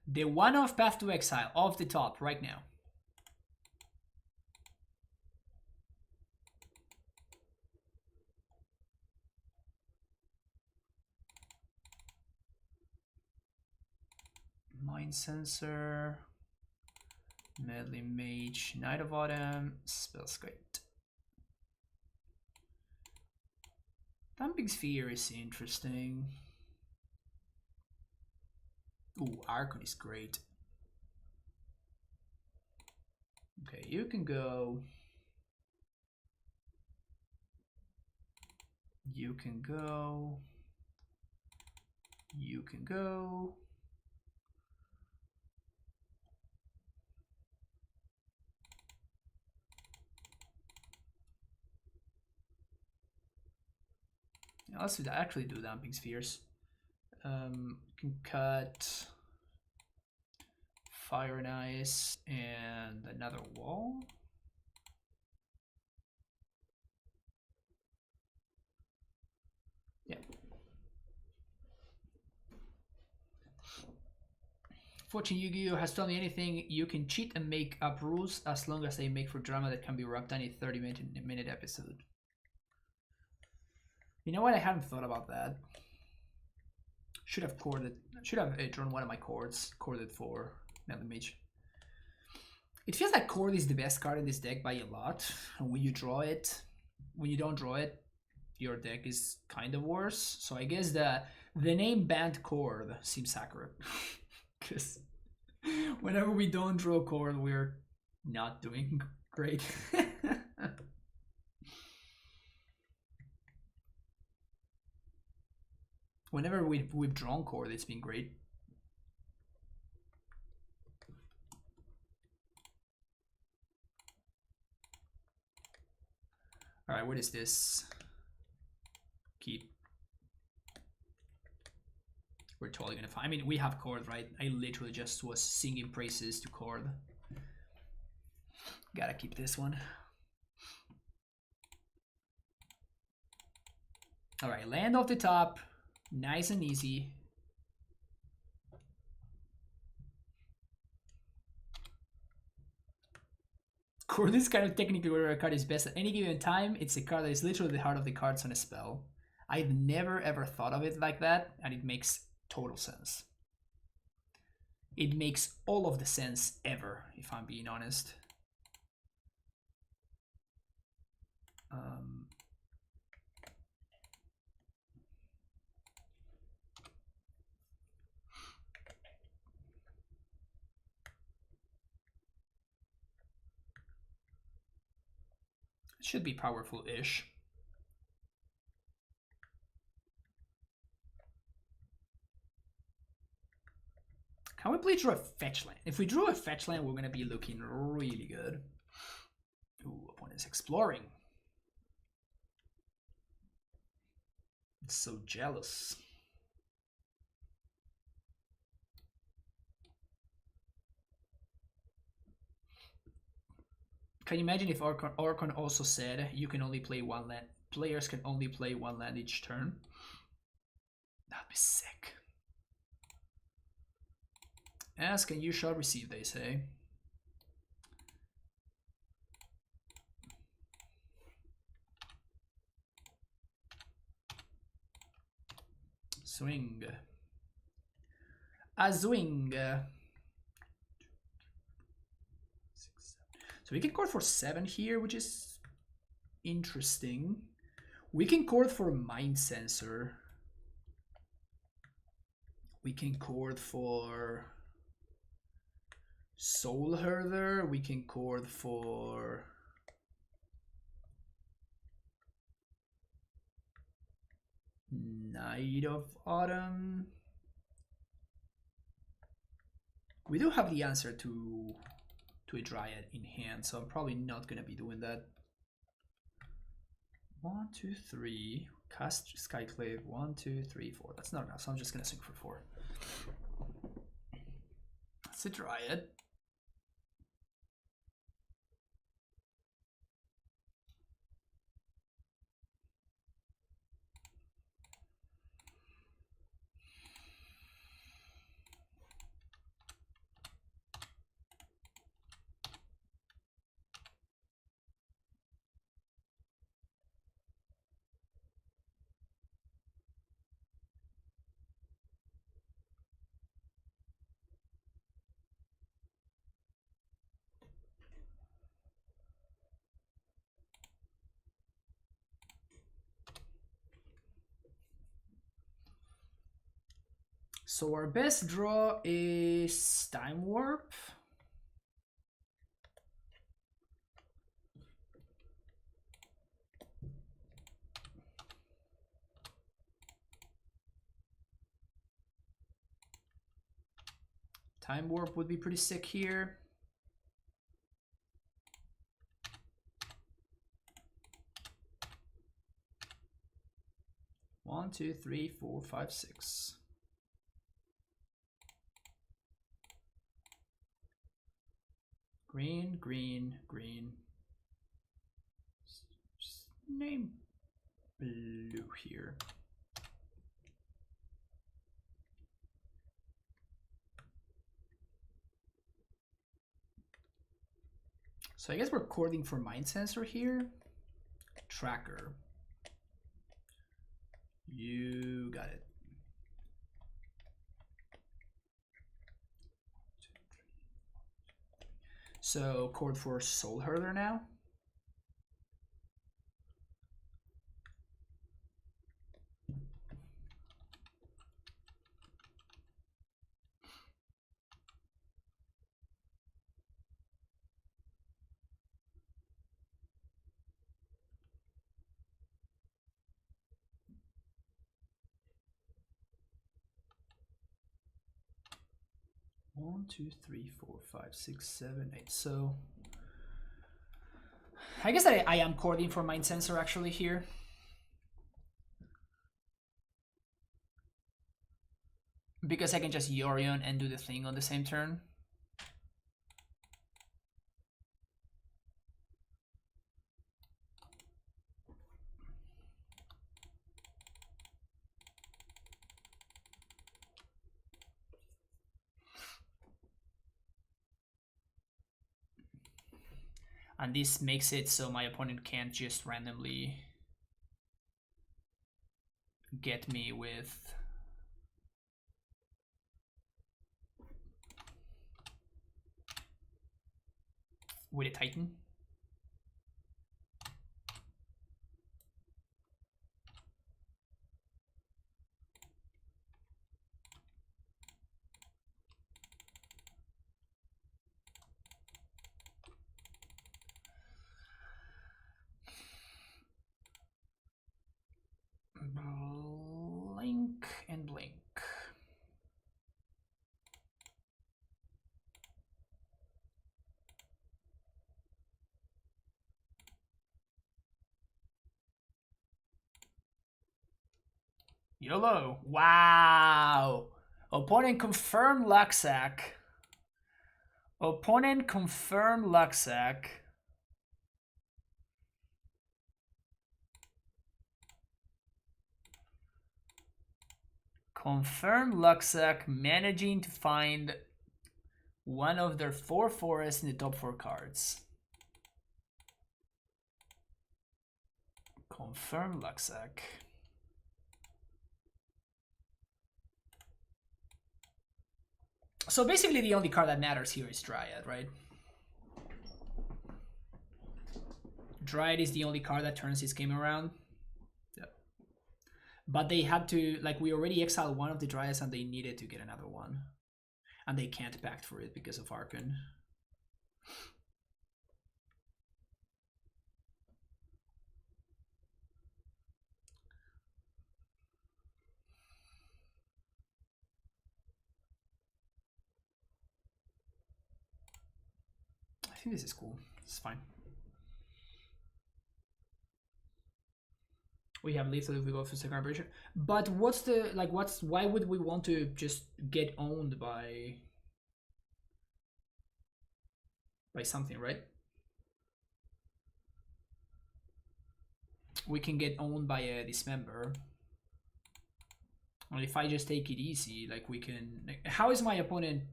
The one-off Path to Exile off the top right now. Mind Sensor, Medley Mage, Knight of Autumn, Spellscript. Damping Sphere is interesting. Ooh, Archon is great. Okay, you can go. You can go. You can go. Yeah, let's do that. Actually, do Damping Spheres. Can cut Fire and Ice and another wall. Yeah. Fortune Yu-Gi-Oh! Has told me anything you can cheat and make up rules as long as they make for drama that can be wrapped in a 30-minute episode. You know what? I hadn't thought about that. Should have corded. Should have drawn one of my chords. Corded for Medley Mage. It feels like Chord is the best card in this deck by a lot. And when you draw it, when you don't draw it, your deck is kind of worse. So I guess the name Bant Chord seems accurate. Because whenever we don't draw Chord, we're not doing great. Whenever we've drawn Chord, it's been great. All right, what is this? Keep. We're totally gonna find. I mean, we have Chord, right? I literally just was singing praises to Chord. Gotta keep this one. All right, land off the top. Nice and easy. Chord is kind of technically where a card is best at any given time. It's a card that is literally the heart of the cards on a spell. I've never ever thought of it like that, and it makes total sense. It makes all of the sense ever, if I'm being honest. It should be powerful-ish. Can we please draw a fetch land? If we draw a fetch land, we're going to be looking really good. Ooh, opponent's exploring. It's so jealous. Can you imagine if Orcon also said you can only play one land? Players can only play one land each turn. That'd be sick. Ask and you shall receive, they say. Swing. A swing. So we can chord for 7 here, which is interesting. We can chord for Mind Sensor. We can chord for Soul Herder. We can chord for Knight of Autumn. We do have the answer to a Dryad in hand, so I'm probably not gonna be doing that. 1, 2, 3. Cast Skyclave. 1, 2, 3, 4. That's not enough, so I'm just gonna swing for 4. That's a Dryad. So our best draw is Time Warp. Time Warp would be pretty sick here. One, two, three, four, five, six. Green, green, green. Just name blue here. So I guess we're cording for Mind Sensor here. Tracker. You got it. So chord for Soul Hurler now. One, two, three, four, five, six, seven, eight. So I guess I am cording for Mind Sensor actually here. Because I can just Yorion and do the thing on the same turn. And this makes it so my opponent can't just randomly get me with a Titan. Blink and blink. YOLO. Wow. Opponent confirmed Luxac. Opponent confirmed Luxac. Confirmed Luxac managing to find one of their 4 forests in the top 4 cards. Confirmed Luxac. So basically the only card that matters here is Dryad, right? Dryad is the only card that turns this game around. Yep. But they had to, like, we already exiled one of the Dryads and they needed to get another one. And they can't pact for it because of Archon. I think this is cool. It's fine. We have lethal if we go for second operation. But what's the, like, why would we want to just get owned by something, right? We can get owned by a Dismember. And if I just take it easy, like, we can, like, how is my opponent,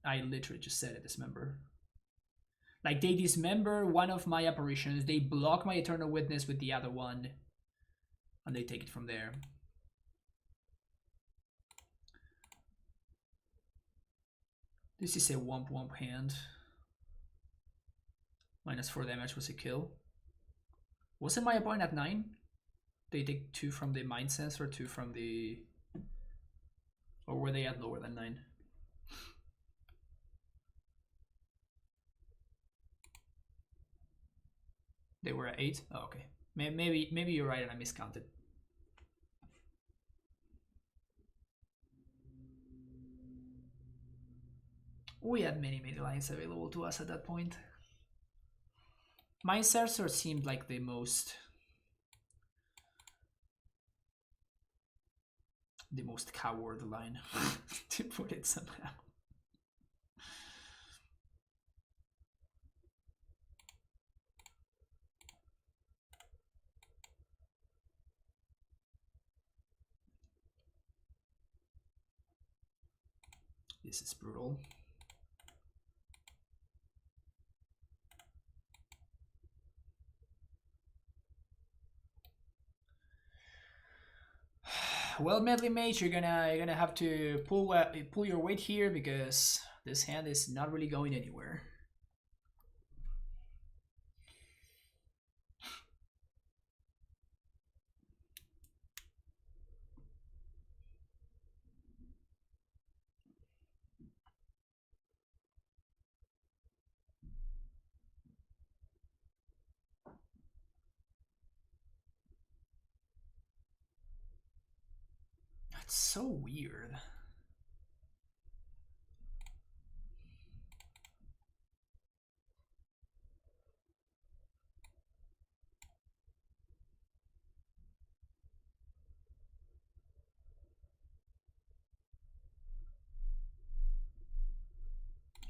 I literally just said a Dismember. Like, they Dismember one of my apparitions, they block my Eternal Witness with the other one, and they take it from there. This is a womp womp hand. -4 damage was a kill. Wasn't my opponent at 9? They take 2 from the Mind Sensor, 2 from the Or were they at lower than 9? They were at 8? Oh, okay. Maybe you're right and I miscounted. We had many lines available to us at that point. Mind Sensor seemed like the most coward line to put it somehow. This is brutal. Well, Medley Mage, you're gonna have to pull your weight here because this hand is not really going anywhere. That's so weird.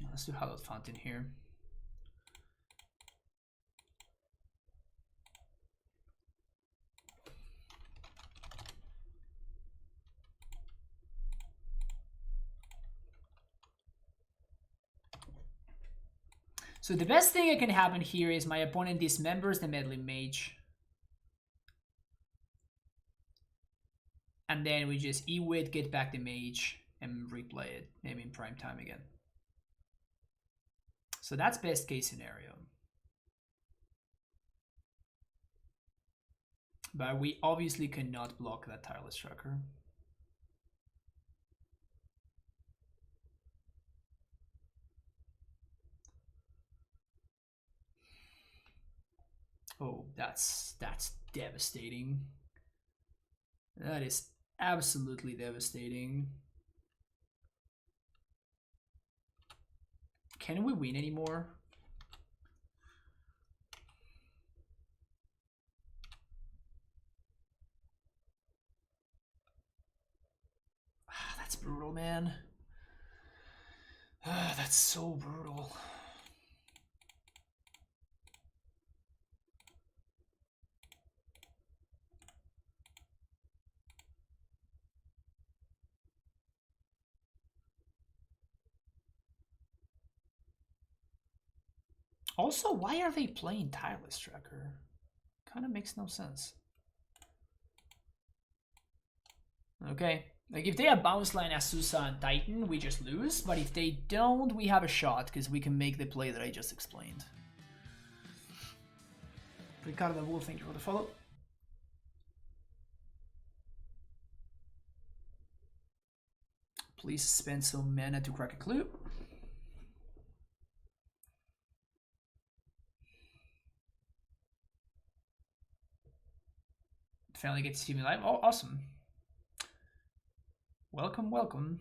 Yeah, let's do Hallowed Fountain here. So the best thing that can happen here is my opponent dismembers the Meddling Mage. And then we just E-Wit, get back the Mage, and replay it, maybe in prime time again. So that's best case scenario. But we obviously cannot block that Tireless Tracker. Oh, that's devastating. That is absolutely devastating. Can we win anymore? That's brutal, man. That's so brutal. Also, why are they playing Tireless Tracker? Kind of makes no sense. Okay, like if they have Bounce Line, Asusa, and Titan, we just lose. But if they don't, we have a shot because we can make the play that I just explained. Ricardo Wolf, thank you for the follow. Please spend some mana to crack a clue. Finally get to see me live. Oh, awesome. Welcome, welcome.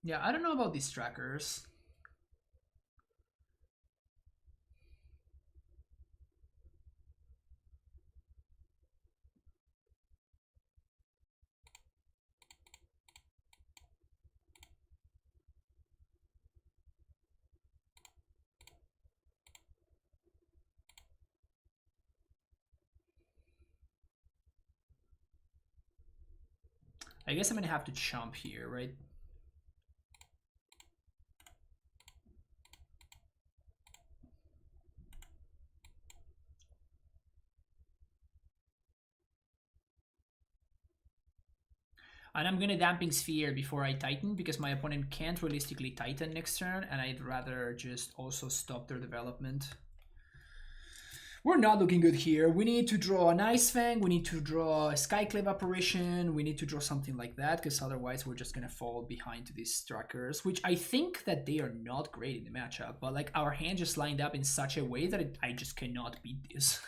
Yeah, I don't know about these trackers. I guess I'm gonna have to chomp here, right? And I'm gonna Damping Sphere before I Titan because my opponent can't realistically Titan next turn, and I'd rather just also stop their development. We're not looking good here. We need to draw an Ice Fang, we need to draw a Skyclave Apparition, we need to draw something like that, because otherwise we're just gonna fall behind to these trackers, which I think that they are not great in the matchup, but like our hand just lined up in such a way that I just cannot beat this.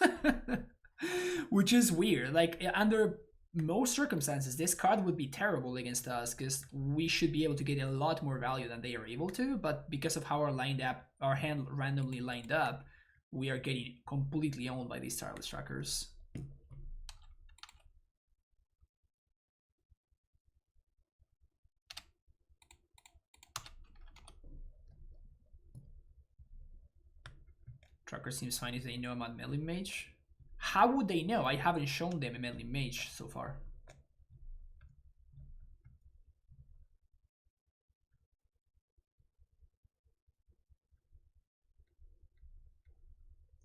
Which is weird. Like under most circumstances, this card would be terrible against us because we should be able to get a lot more value than they are able to, but because of how our hand randomly lined up, we are getting completely owned by these tireless trackers. Tracker seems fine if they know I'm at melee mage. How would they know? I haven't shown them a melee mage so far.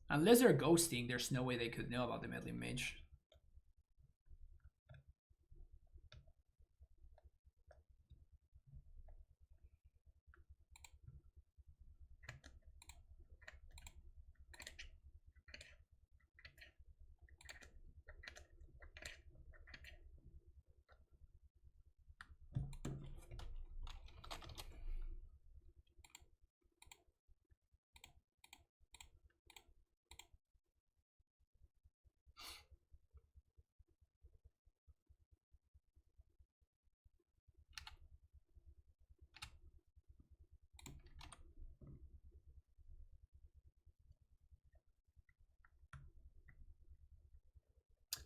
Unless they're ghosting, there's no way they could know about the melee mage.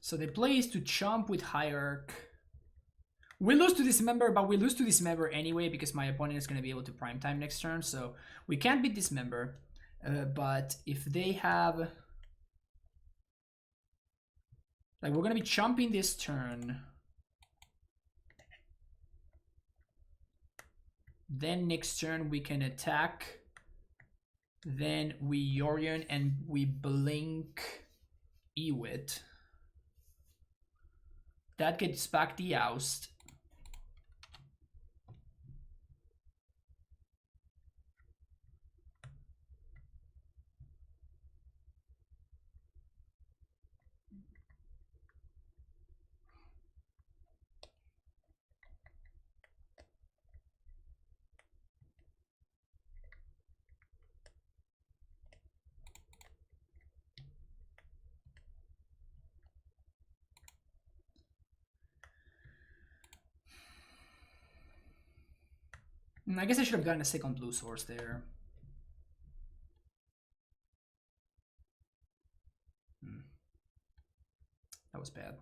So the play is to chomp with Hierarch. We lose to Dismember, but we lose to Dismember anyway because my opponent is going to be able to prime time next turn. So we can't beat Dismember. But if they have... Like, we're going to be chomping this turn. Then next turn we can attack. Then we Yorion and we blink Ewit. That gets back the oust. I guess I should have gotten a second blue source there. That was bad.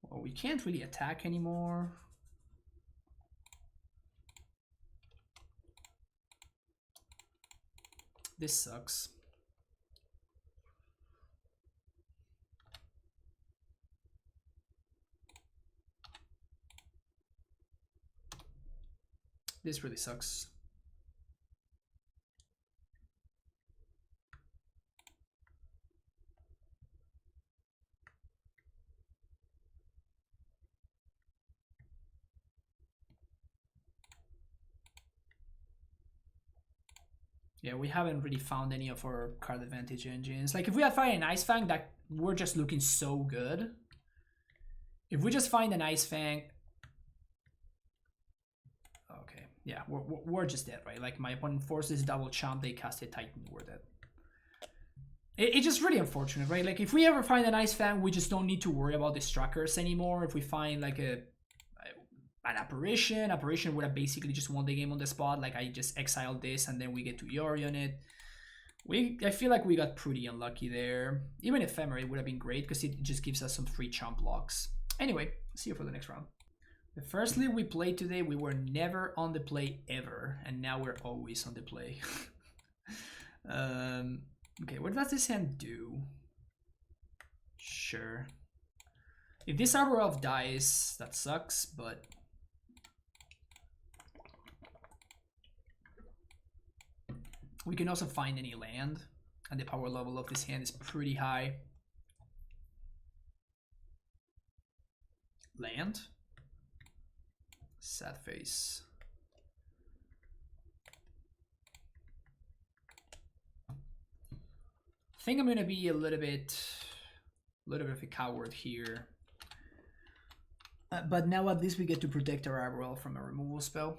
Well, we can't really attack anymore. This sucks. This really sucks. Yeah, we haven't really found any of our card advantage engines. Like, if we had found an Ice Fang, that we're just looking so good. If we just find an Ice Fang... Okay, yeah, we're just dead, right? Like, my opponent forces double chomp, they cast a Titan, we're dead. It's just really unfortunate, right? Like, if we ever find an Ice Fang, we just don't need to worry about these trackers anymore. If we find, like, an Apparition would have basically just won the game on the spot. Like, I just exiled this and then we get to Yori on it. I feel like we got pretty unlucky there. Even Ephemerate would have been great because it just gives us some free chomp blocks. Anyway, see you for the next round. The first league we played today, we were never on the play ever, and now we're always on the play. Okay, what does this hand do? Sure. If this Arbor Elf dies, that sucks, but... We can also find any land, and the power level of this hand is pretty high. Land. Sad face. I think I'm gonna be a little bit of a coward here. But now at least we get to protect our Arbor from a removal spell.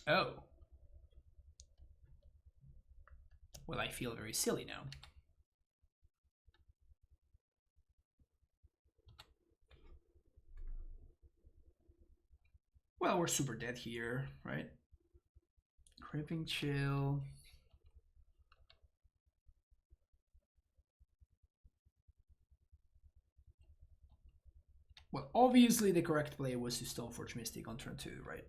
Oh. Well, I feel very silly now. Well, we're super dead here, right? Creeping Chill. Well, obviously the correct play was to Stoneforge Mystic on turn 2, right?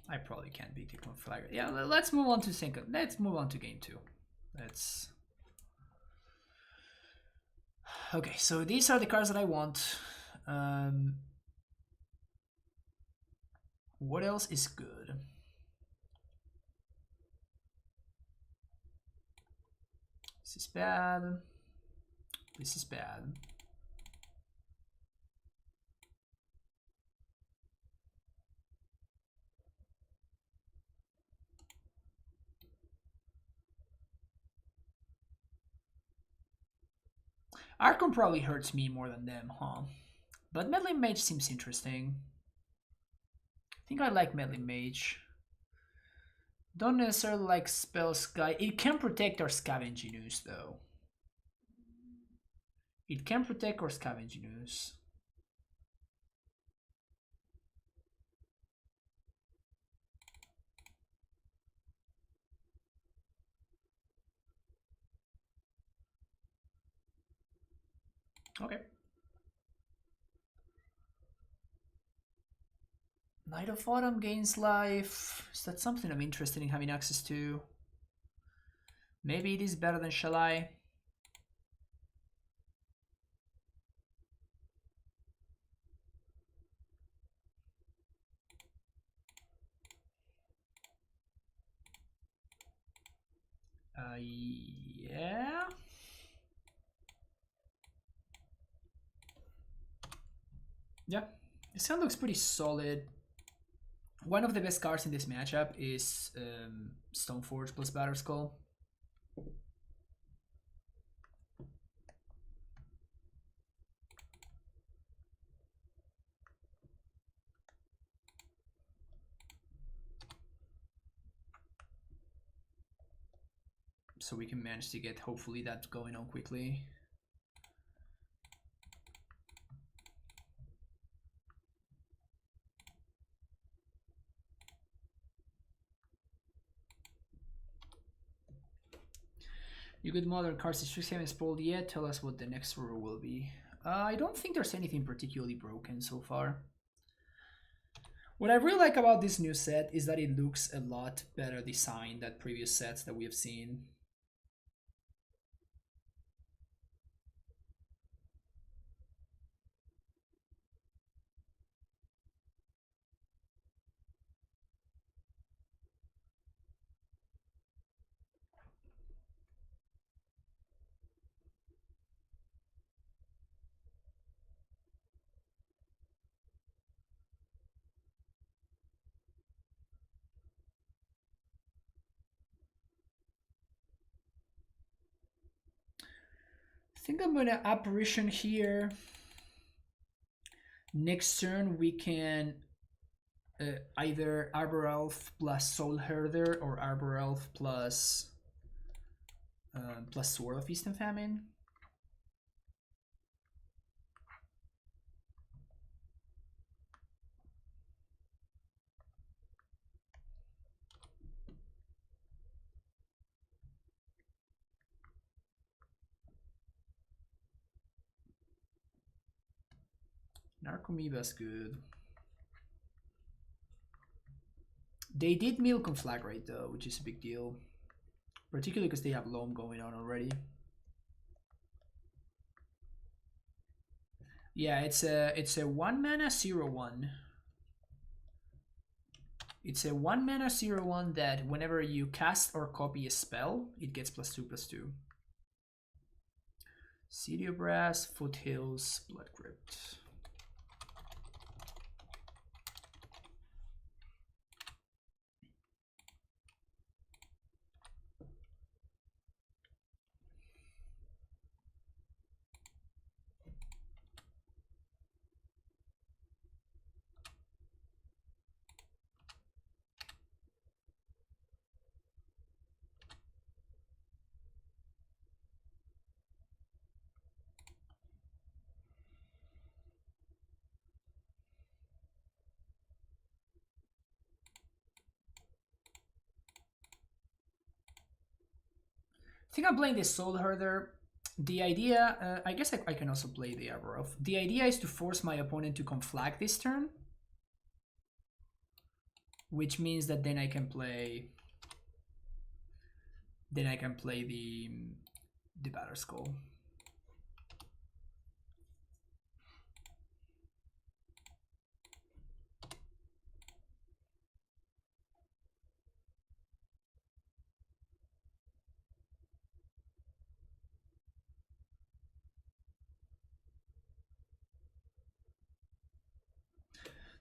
I probably can't beat the Conflagration. Yeah, let's move on to second. Let's move on to game 2. Let's. Okay, so these are the cards that I want. What else is good? This is bad. This is bad. Archon probably hurts me more than them, huh? But Meddling Mage seems interesting. I think I like Meddling Mage. Don't necessarily like Spell Sky. It can protect our Scavenging Ooze, though. It can protect our Scavenging Ooze. Okay. Knight of Autumn gains life. Is that something I'm interested in having access to? Maybe it is better than Shall I? Yeah. Yeah, this hand looks pretty solid. One of the best cards in this matchup is Stoneforge plus Batterskull. So we can manage to get hopefully that going on quickly. You good modern cards restricts haven't spoiled yet. Tell us what the next row will be. I don't think there's anything particularly broken so far. What I really like about this new set is that it looks a lot better designed than previous sets that we have seen. I think I'm gonna Apparition here. Next turn we can either Arbor Elf plus Soul Herder or Arbor Elf plus Sword of Feast and Famine. Narcomoeba's good. They did mill Conflagrate though, which is a big deal. Particularly because they have Loam going on already. Yeah, it's a 1 mana 0/1. It's a 1 mana 0/1 that whenever you cast or copy a spell, it gets +2/+2. City of Brass, Foothills, Blood Crypt. I think I'm playing the Soul Herder. The idea, I guess I can also play the Avarov. The idea is to force my opponent to conflag this turn, which means that then I can play the Batterskull.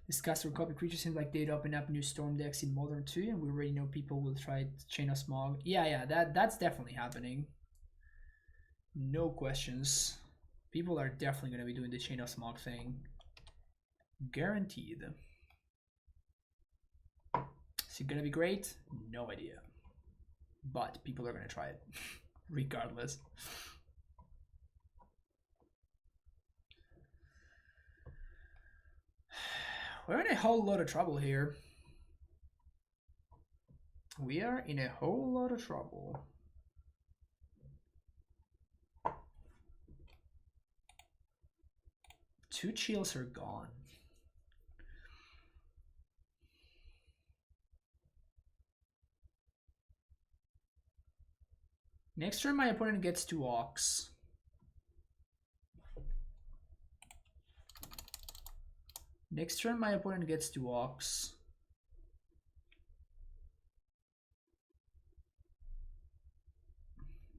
This caster copy creature seems like they'd open up new storm decks in Modern 2, and we already know people will try Chain of Smog. Yeah, that's definitely happening. No questions. People are definitely going to be doing the Chain of Smog thing. Guaranteed. Is it going to be great? No idea. But people are going to try it, regardless. We're in a whole lot of trouble here. We are in a whole lot of trouble. Two chills are gone. Next turn, my opponent gets 2 Ox. Next turn, my opponent gets 2 Ox.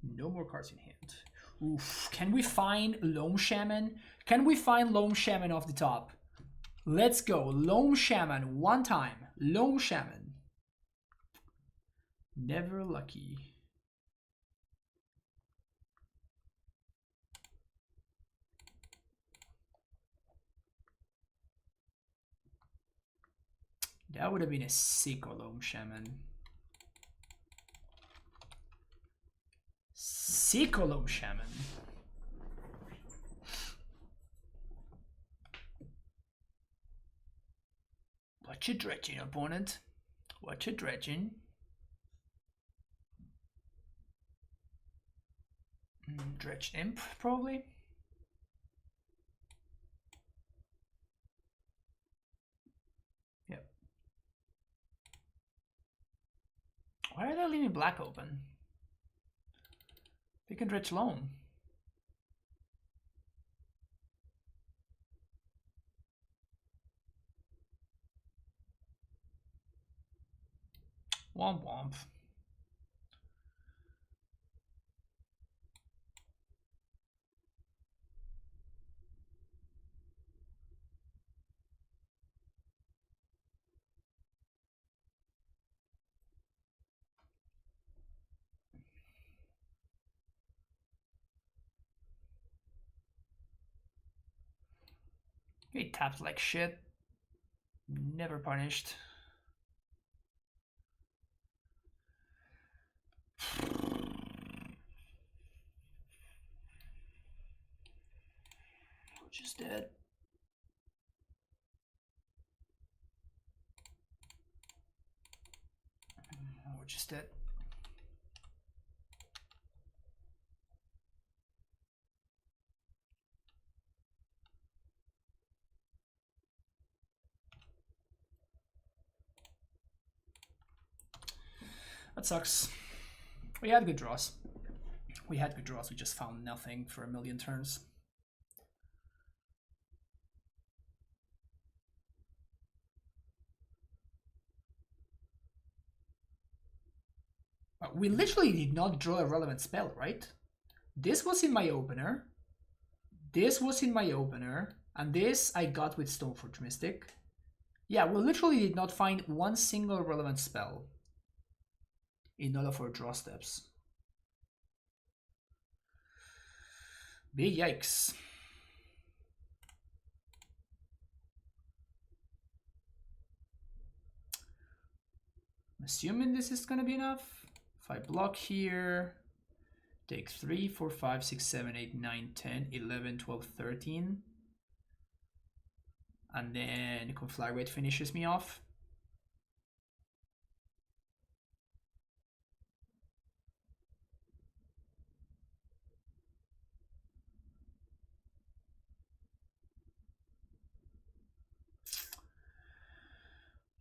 No more cards in hand. Oof. Can we find Loam Shaman? Can we find Loam Shaman off the top? Let's go. Loam Shaman one time. Loam Shaman. Never lucky. That would have been a sick Loam Shaman. Sick Loam Shaman. What you dredging, opponent? What you dredging? Dredge Imp, probably. Yep. Why are they leaving black open? They can dredge Loam. Womp womp. He tapped like shit. Never punished. Just dead. We're just dead. That sucks. We had good draws. We just found nothing for a million turns. We literally did not draw a relevant spell, right? This was in my opener. This was in my opener. And this I got with Stoneforge Mystic. Yeah, we literally did not find one single relevant spell in all of our draw steps. Big yikes. I'm assuming this is gonna be enough. If I block here, take 3, 4, 5, 6, 7, 8, 9, 10, 11, 12, 13. And then Conflagrate finishes me off.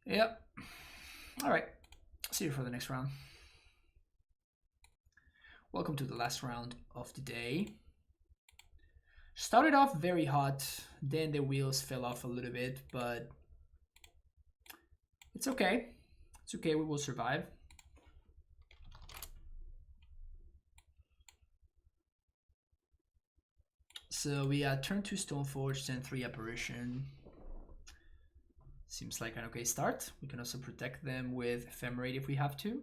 Yep. All right. See you for the next round. Welcome to the last round of the day. Started off very hot, then the wheels fell off a little bit, but it's okay. It's okay, we will survive. So we turn 2 Stoneforge, then 3 Apparition. Seems like an okay start. We can also protect them with Ephemerate if we have to.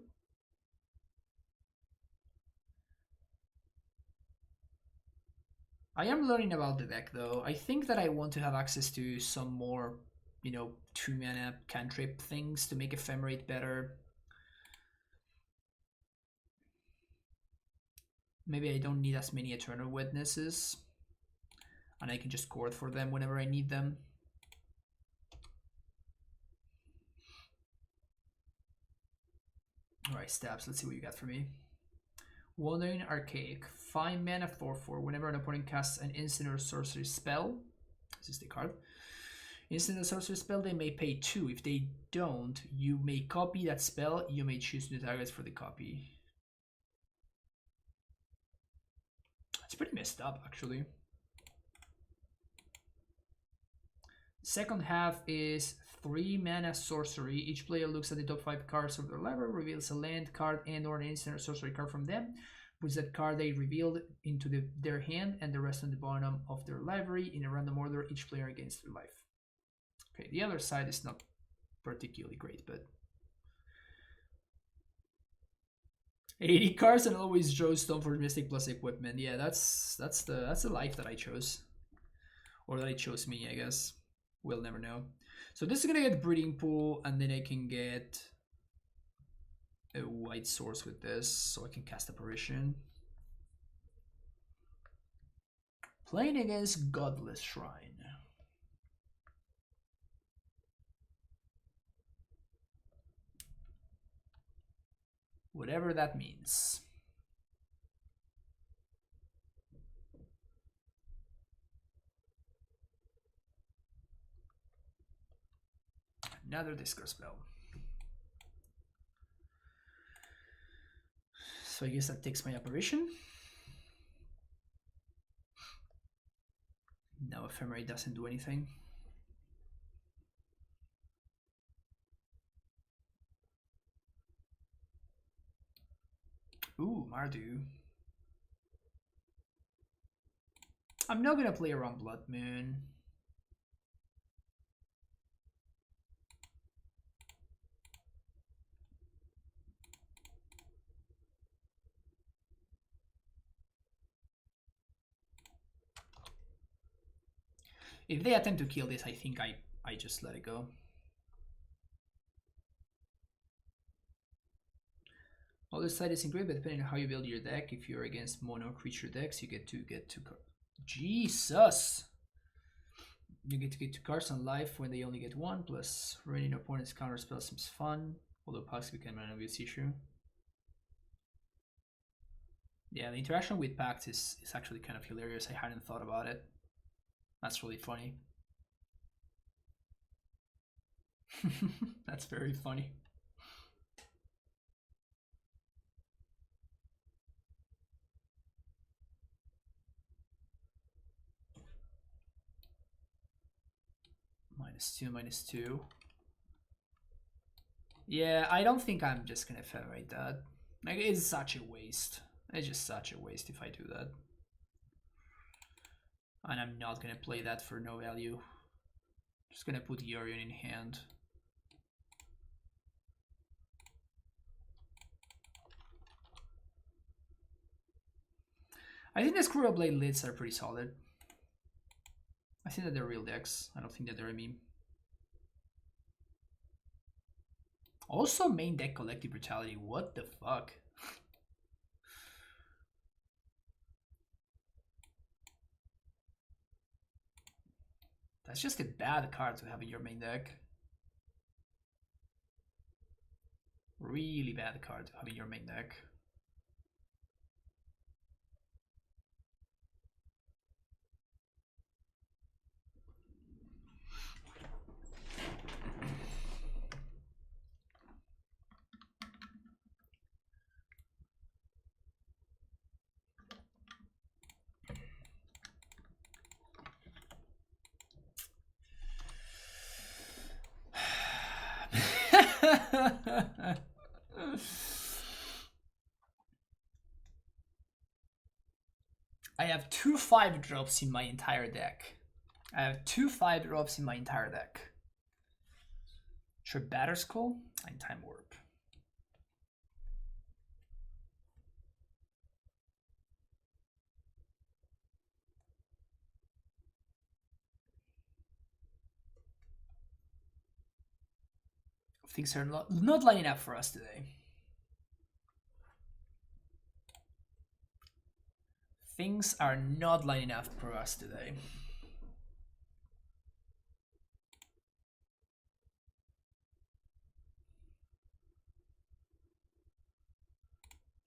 I am learning about the deck though. I think that I want to have access to some more, you know, 2 mana cantrip things to make Ephemerate better. Maybe I don't need as many Eternal Witnesses. And I can just Chord for them whenever I need them. Alright, Stabs, let's see what you got for me. Wandering Archaic, 5 mana 4/4. Whenever an opponent casts an instant or sorcery spell, this is the card. Instant or sorcery spell, they may pay 2. If they don't, you may copy that spell. You may choose new targets for the copy. It's pretty messed up, actually. Second half is 3 mana sorcery. Each player looks at the top 5 cards of their library, reveals a land card and or an instant or sorcery card from them, puts that card they revealed into their hand and the rest on the bottom of their library in a random order, each player against their life. Okay, the other side is not particularly great, but 80 cards and always draw Stoneforge Mystic plus equipment. Yeah, that's the life that I chose. Or that I chose me, I guess. We'll never know. So this is gonna get Breeding Pool, and then I can get a white source with this, so I can cast Apparition. Playing against Godless Shrine. Whatever that means. Another discard spell. So I guess that takes my Apparition. Now Ephemerate doesn't do anything. Ooh, Mardu. I'm not gonna play around Blood Moon. If they attempt to kill this, I think I just let it go. Other side is great, but depending on how you build your deck, if you're against mono creature decks, you get two cards. Jesus! You get to get 2 cards on life when they only get 1, plus running opponent's counter spell seems fun, although packs become an obvious issue. Yeah, the interaction with packs is actually kind of hilarious. I hadn't thought about it. That's really funny. That's very funny. -2, -2. Yeah, I don't think I'm just gonna ephemerate that. Like, it's such a waste. It's just such a waste if I do that. And I'm not gonna play that for no value. Just gonna put Yorion in hand. I think the Stoneblade lids are pretty solid. I think that they're real decks. I don't think that they're a meme. Also, main deck Collective Brutality. What the fuck? That's just a bad card to have in your main deck. Really bad card to have in your main deck. I have 2 5-drops in my entire deck. I have 2 5-drops in my entire deck. Sure, Batterskull and Time Warp. Things are not lining up for us today. Things are not lining up for us today.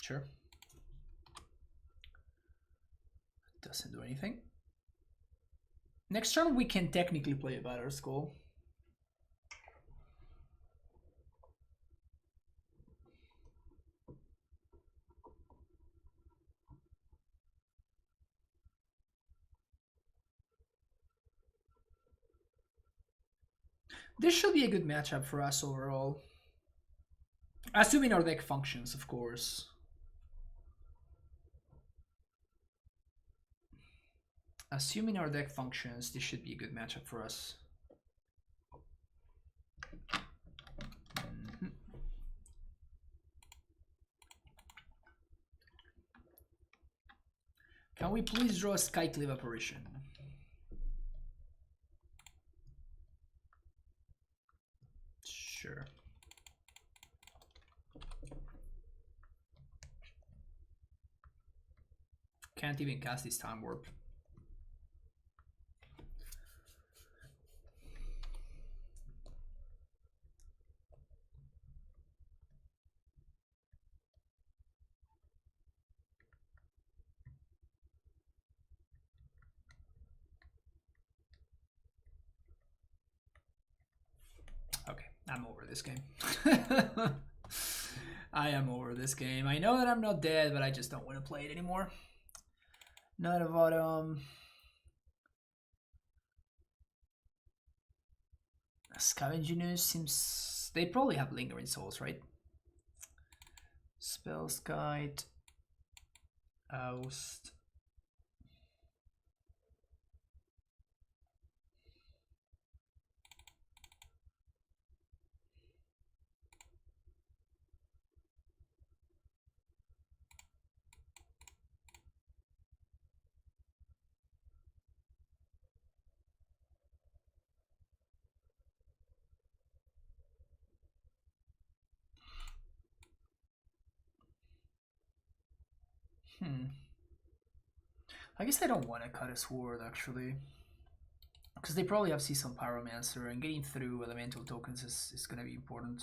Sure. Doesn't do anything. Next turn we can technically play a Batterskull. This should be a good matchup for us overall. Assuming our deck functions, of course. Assuming our deck functions, this should be a good matchup for us. Can we please draw a Skyclave Apparition? Sure. Can't even cast this Time Warp. Okay, I'm over this game. I am over this game. I know that I'm not dead, but I just don't want to play it anymore. Not about Scavenging seems they probably have Lingering Souls, right? Spellskite, Oust. I guess I don't want to cut a sword actually, because they probably have Season Pyromancer, and getting through elemental tokens is going to be important.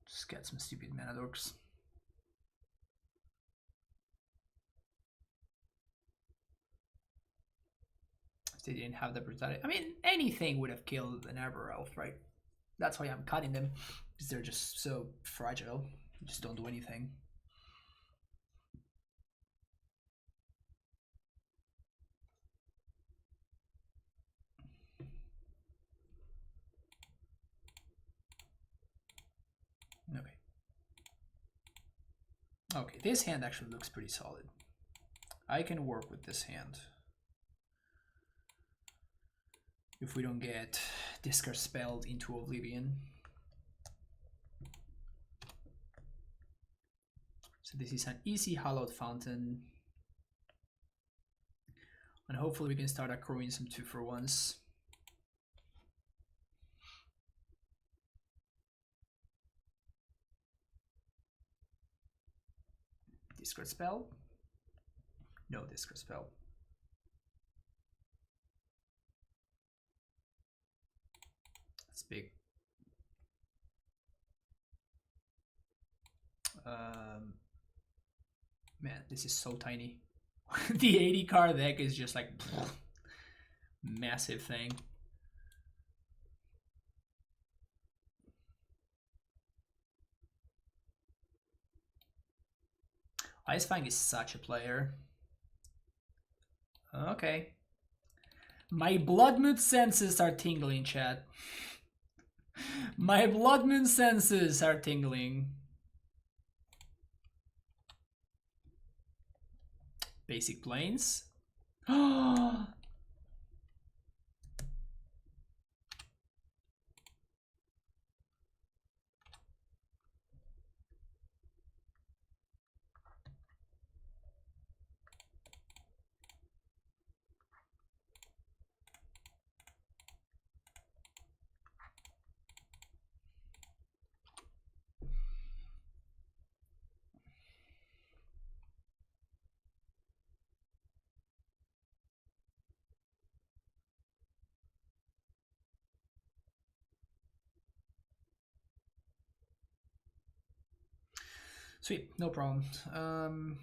Just get some stupid mana dorks. If they didn't have the brutality, I mean, anything would have killed an Arbor Elf, right? That's why I'm cutting them, because they're just so fragile. They just don't do anything. Okay, this hand actually looks pretty solid. I can work with this hand. If we don't get Discard Spelled into Oblivion. So this is an easy Hallowed Fountain. And hopefully we can start accruing some 2-for-1s. Discard Spell? No Discard Spell. That's big. Man, this is so tiny. The 80 card deck is just like massive thing. Ice Fang is such a player. Okay. My Blood Moon senses are tingling, chat. My Blood Moon senses are tingling. Basic Plains. Sweet, no problem.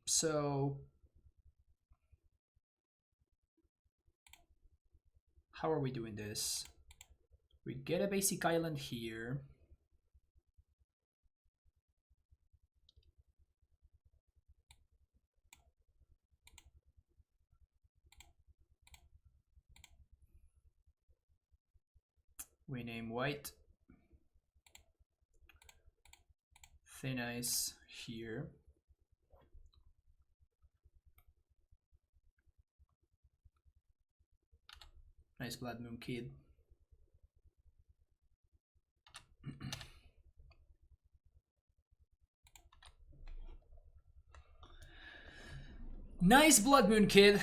So how are we doing this? We get a basic island here. We name white. Thin Ice here. Nice Blood Moon Kid. Nice Blood Moon Kid.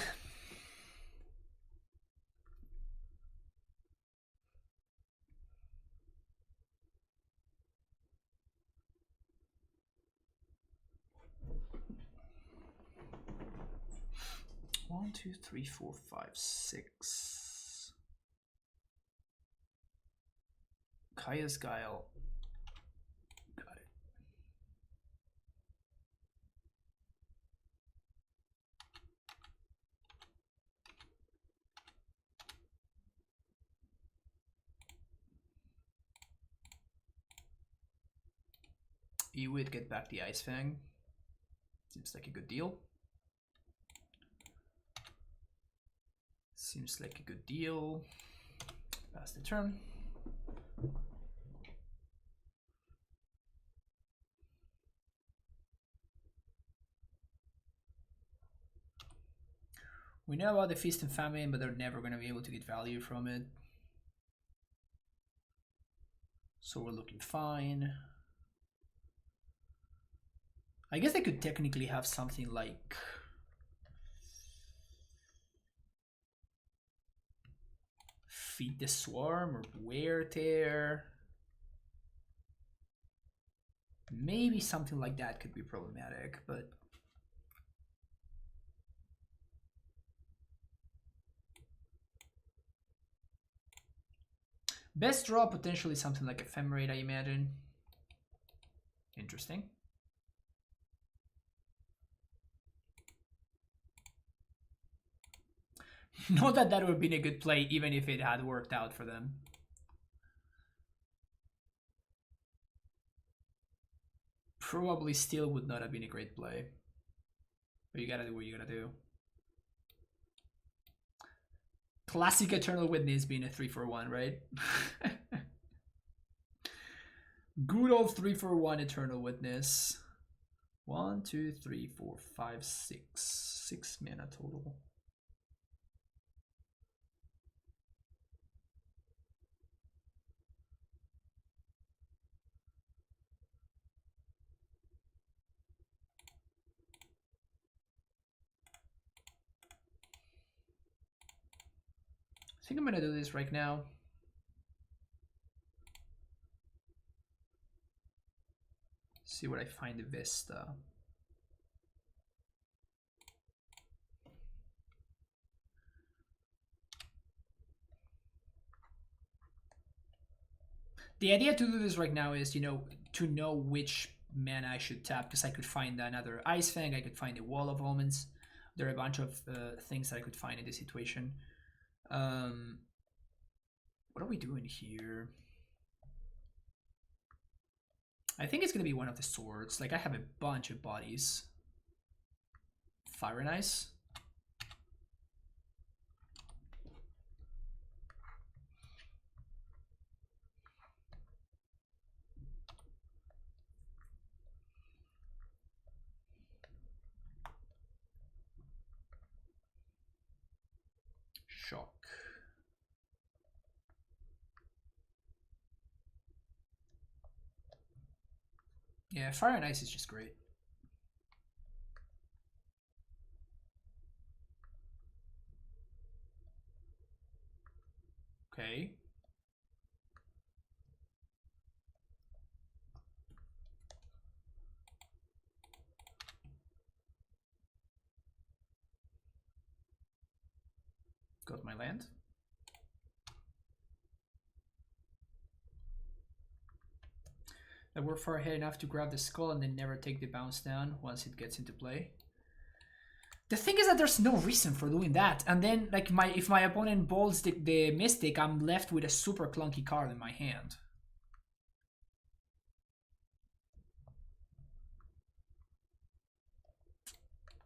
One, two, three, four, five, six. Kaya's Guile. Got it. You would get back the Ice Fang. Seems like a good deal. Seems like a good deal. Pass the turn. We know about the Feast and Famine, but they're never going to be able to get value from it. So we're looking fine. I guess they could technically have something like Feed the Swarm or Wear Tear. Maybe something like that could be problematic, but best draw potentially something like Ephemerate, I imagine. Interesting. Not that that would have been a good play even if it had worked out for them. Probably still would not have been a great play. But you gotta do what you gotta do. Classic Eternal Witness being a 3-for-1, right? Good old 3-for-1 Eternal Witness. 1, 2, 3, 4, 5, 6. 6 mana total. I think I'm gonna do this right now. See what I find in Vista. The idea to do this right now is, you know, to know which mana I should tap, because I could find another Ice Fang, I could find a Wall of Omens. There are a bunch of things that I could find in this situation. What are we doing here? I think it's gonna be one of the swords. Like, I have a bunch of bodies. Fire and Ice. Shock. Yeah, Fire and Ice is just great. Okay. Got my land. That we're far ahead enough to grab the skull and then never take the bounce down once it gets into play. The thing is that there's no reason for doing that. And then, like, if my opponent bolts the Mystic, I'm left with a super clunky card in my hand.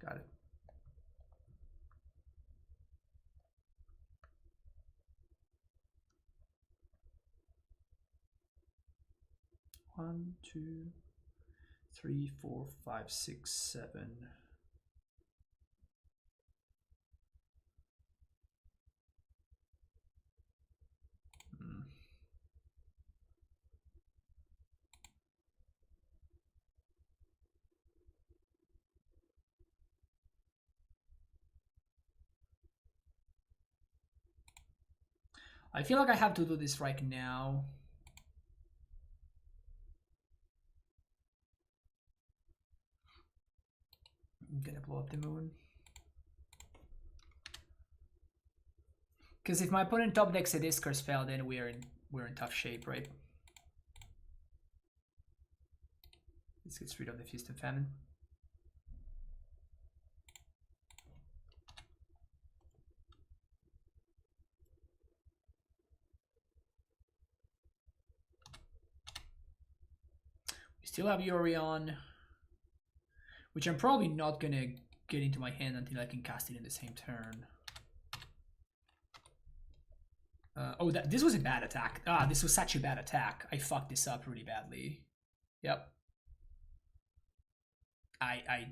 Got it. One, 2, 3, 4, 5, 6, 7. I feel like I have to do this right now. I'm gonna blow up the moon. Because if my opponent top decks a discard spell, then we're in tough shape, right? This gets rid of the Feast and Famine. We still have Yorion, which I'm probably not gonna get into my hand until I can cast it in the same turn. Oh, this was a bad attack. Ah, this was such a bad attack. I fucked this up really badly. Yep. I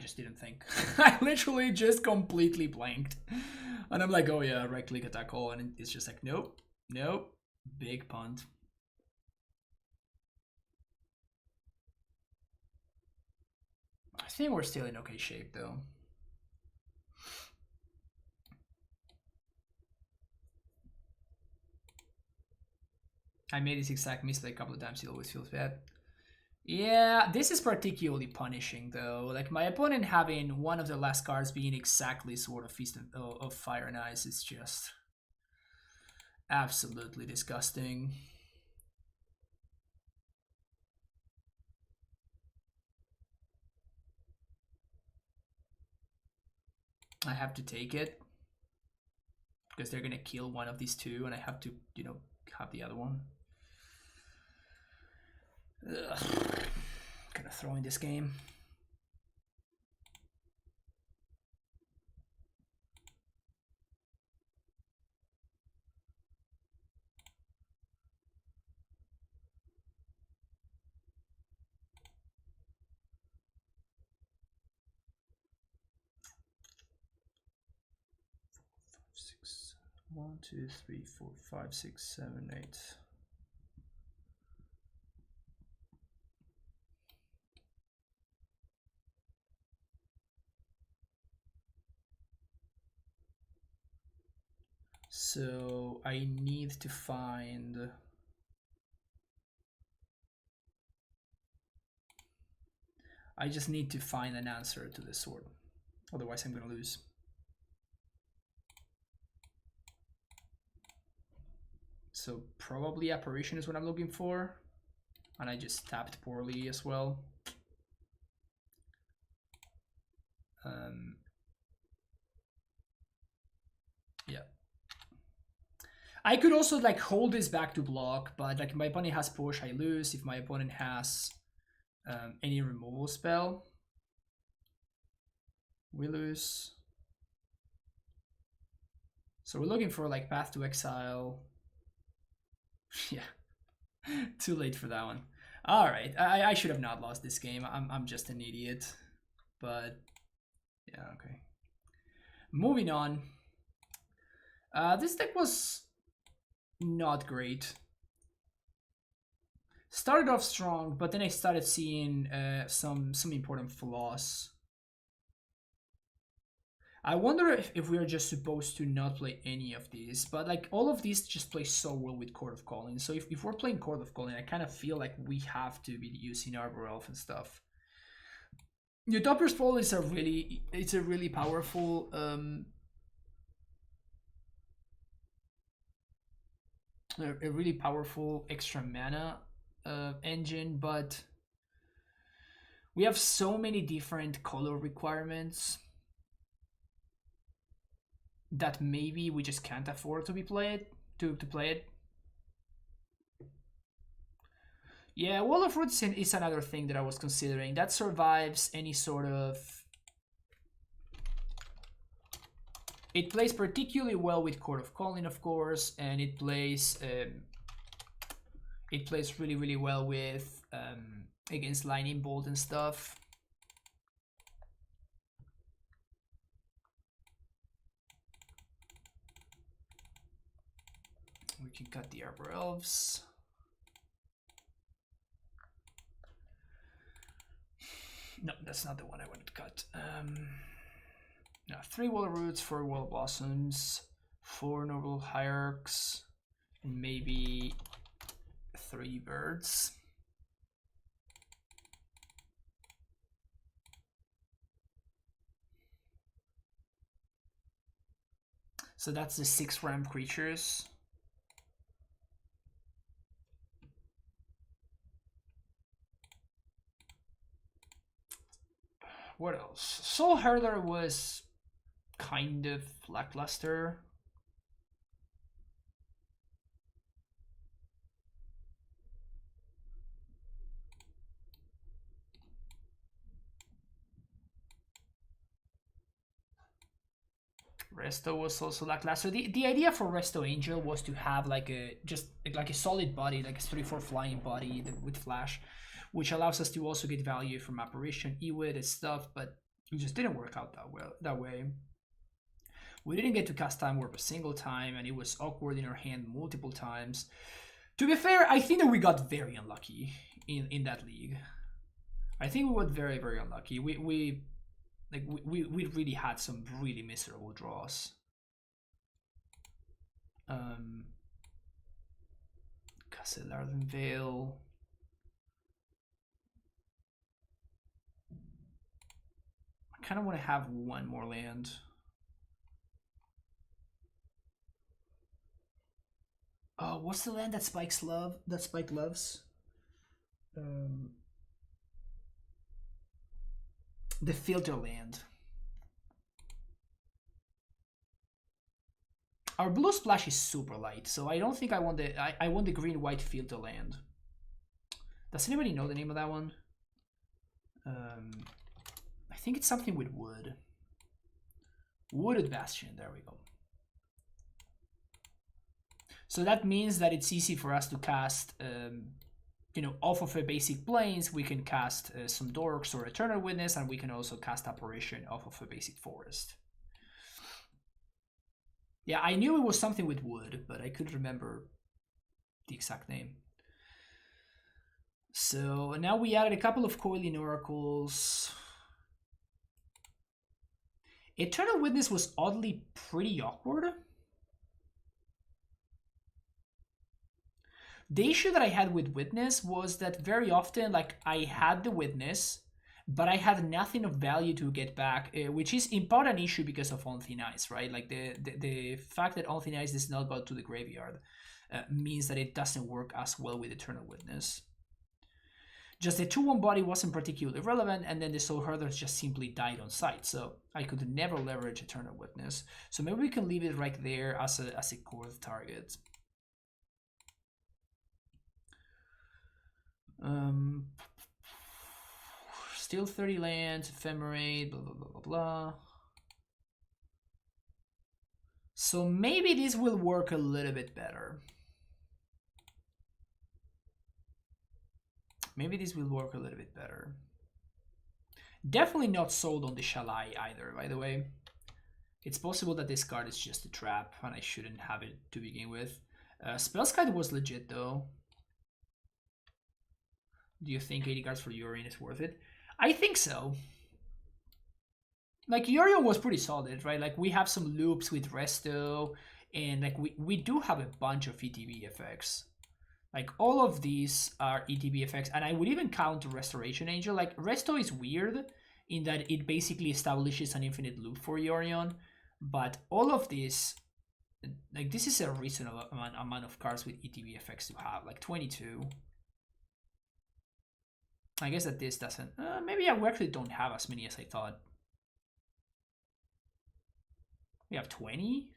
just didn't think. I literally just completely blanked. And I'm like, oh yeah, right click attack all, and it's just like, nope, nope, big punt. I think we're still in okay shape though. I made this exact mistake a couple of times, it always feels bad. Yeah, this is particularly punishing though. Like, my opponent having one of the last cards being exactly Sword of Feast of Fire and Ice is just absolutely disgusting. I have to take it because they're gonna kill one of these two, and I have to, you know, have the other one. Ugh. Gonna throw in this game. 1, 2, 3, 4, 5, 6, 7, 8. So I need to find. I just need to find an answer to this sword. Otherwise I'm gonna lose. So probably apparition is what I'm looking for. And I just tapped poorly as well. Yeah. I could also like hold this back to block, but like my opponent has push, I lose. If my opponent has any removal spell, we lose. So we're looking for like Path to Exile. Yeah, too late for that one. All right, I should have not lost this game. I'm just an idiot, but yeah, okay. Moving on. This deck was not great. Started off strong, but then I started seeing some important flaws. I wonder if we are just supposed to not play any of these, but like all of these just play so well with Chord of Calling. So if we're playing Chord of Calling, I kind of feel like we have to be using Arbor Elf and stuff. Utopper's Fall is a really powerful a really powerful extra mana engine, but we have so many different color requirements that maybe we just can't afford to play it. Yeah, Wall of Roots is another thing that I was considering. That survives any sort of... It plays particularly well with Chord of Calling, of course, and it plays really well with against Lightning Bolt and stuff. We can cut the Arbor Elves. No, that's not the one I wanted to cut. No, 3 Wall Roots, 4 Wall Blossoms, 4 Noble Hierarchs, and maybe 3 Birds. So that's the 6 ramp creatures. What else? Soul Herder was kind of lackluster. Resto was also lackluster. The idea for Resto Angel was to have like a solid body, like a 3/4 flying body with flash, which allows us to also get value from apparition, Ewit and stuff, but it just didn't work out that way. We didn't get to cast Time Warp a single time, and it was awkward in our hand multiple times. To be fair, I think that we got very unlucky in that league. I think we got very, very unlucky. We really had some really miserable draws. Castle Ardenvale. I kind of want to have one more land. Oh, what's the land that Spike loves? The Filter land. Our blue splash is super light, so I don't think I want the green-white Filter land. Does anybody know the name of that one? I think it's something with wood. Wooded Bastion, there we go. So that means that it's easy for us to cast, off of a basic plains, we can cast some Dorks or Eternal Witness, and we can also cast Apparition off of a basic forest. Yeah, I knew it was something with wood, but I couldn't remember the exact name. So now we added a couple of coiling oracles. Eternal Witness was oddly pretty awkward. The issue that I had with Witness was that very often, like, I had the Witness, but I had nothing of value to get back, which is in part an issue because of On Thin Ice, right? Like, the fact that On Thin Ice does not go to the graveyard means that it doesn't work as well with Eternal Witness. Just the 2-1 body wasn't particularly relevant, and then the Soul Herders just simply died on sight, so I could never leverage Eternal Witness. So maybe we can leave it right there as a Chord target. Still 30 lands, Ephemerate, blah, blah, blah, blah, blah. So maybe this will work a little bit better. Maybe this will work a little bit better. Definitely not sold on the Shalai either, by the way. It's possible that this card is just a trap and I shouldn't have it to begin with. Spellskite was legit though. Do you think 80 cards for Yorion is worth it? I think so. Like, Yorion was pretty solid, right? Like, we have some loops with Resto, and like we do have a bunch of ETB effects. Like, all of these are ETB effects, and I would even count Restoration Angel. Like, Resto is weird in that it basically establishes an infinite loop for Yorion, but all of these, like, this is a reasonable amount of cards with ETB effects to have, like 22. I guess that this doesn't, maybe we actually don't have as many as I thought. We have 20?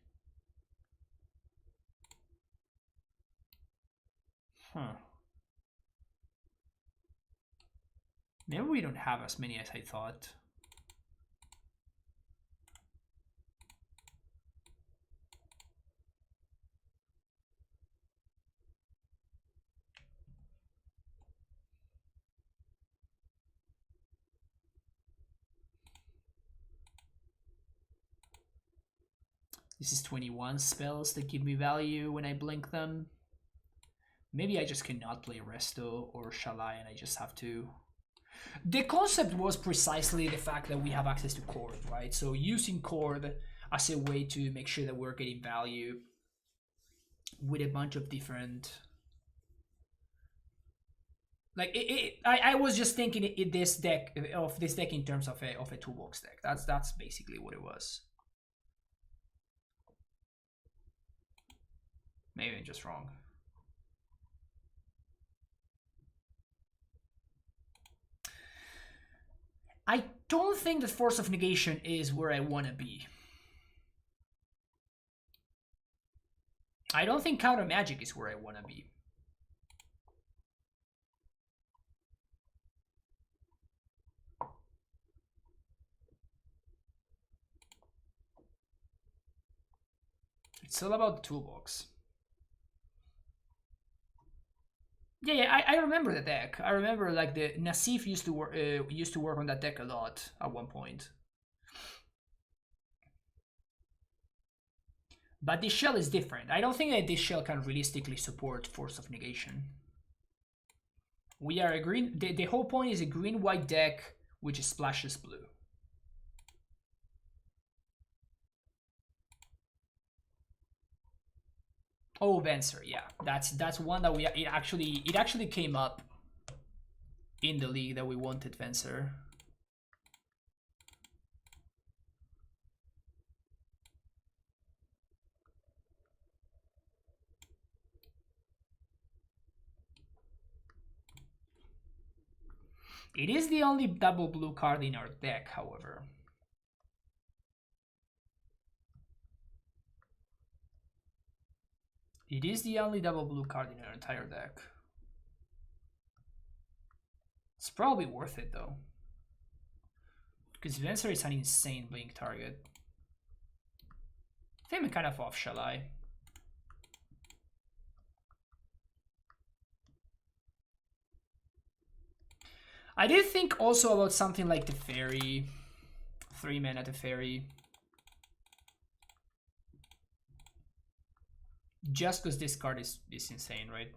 Huh. Maybe we don't have as many as I thought. This is 21 spells that give me value when I blink them. Maybe I just cannot play Resto or Shalai and I just have to. The concept was precisely the fact that we have access to Chord, right? So using Chord as a way to make sure that we're getting value with a bunch of different. Like I was just thinking in this deck in terms of a toolbox deck. That's basically what it was. Maybe I'm just wrong. I don't think that Force of Negation is where I want to be. I don't think Counter Magic is where I want to be. It's all about the toolbox. Yeah, I remember the deck. I remember like the Nassif used to work on that deck a lot at one point. But this shell is different. I don't think that this shell can realistically support Force of Negation. We are a green. The whole point is a green-white deck which splashes blue. Oh, Venser, yeah, that's one that it actually came up in the league that we wanted Venser. It is the only double blue card in our deck, however. It is the only double blue card in our entire deck. It's probably worth it though, because Venser is an insane blink target. I think I'm kind of off, shall I? I did think also about something like the Fairy, 3 mana Teferi. just because this card is insane, right?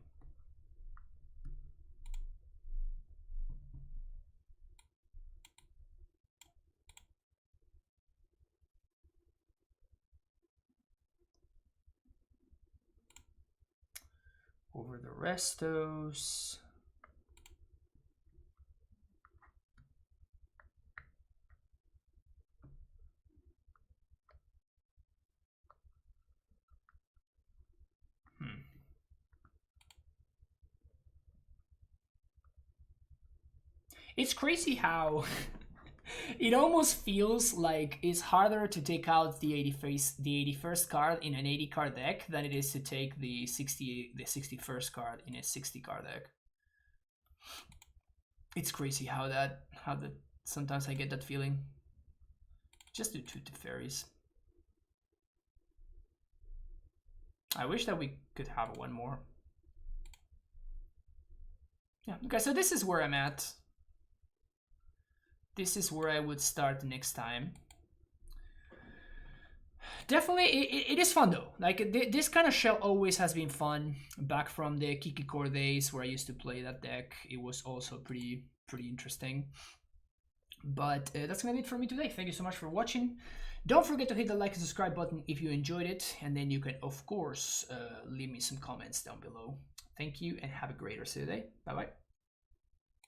Over the restos. It's crazy how it almost feels like it's harder to take out the 81st card in an 80 card deck than it is to take the 61st card in a 60 card deck. It's crazy how that sometimes I get that feeling. Just do 2 Teferis. I wish that we could have one more. Yeah, okay, so this is where I'm at. This is where I would start next time. Definitely, it is fun though. Like this kind of shell always has been fun. Back from the Kiki Core days where I used to play that deck, it was also pretty interesting. But that's gonna be it for me today. Thank you so much for watching. Don't forget to hit the like and subscribe button if you enjoyed it, and then you can of course leave me some comments down below. Thank you and have a great rest of the day. Bye bye.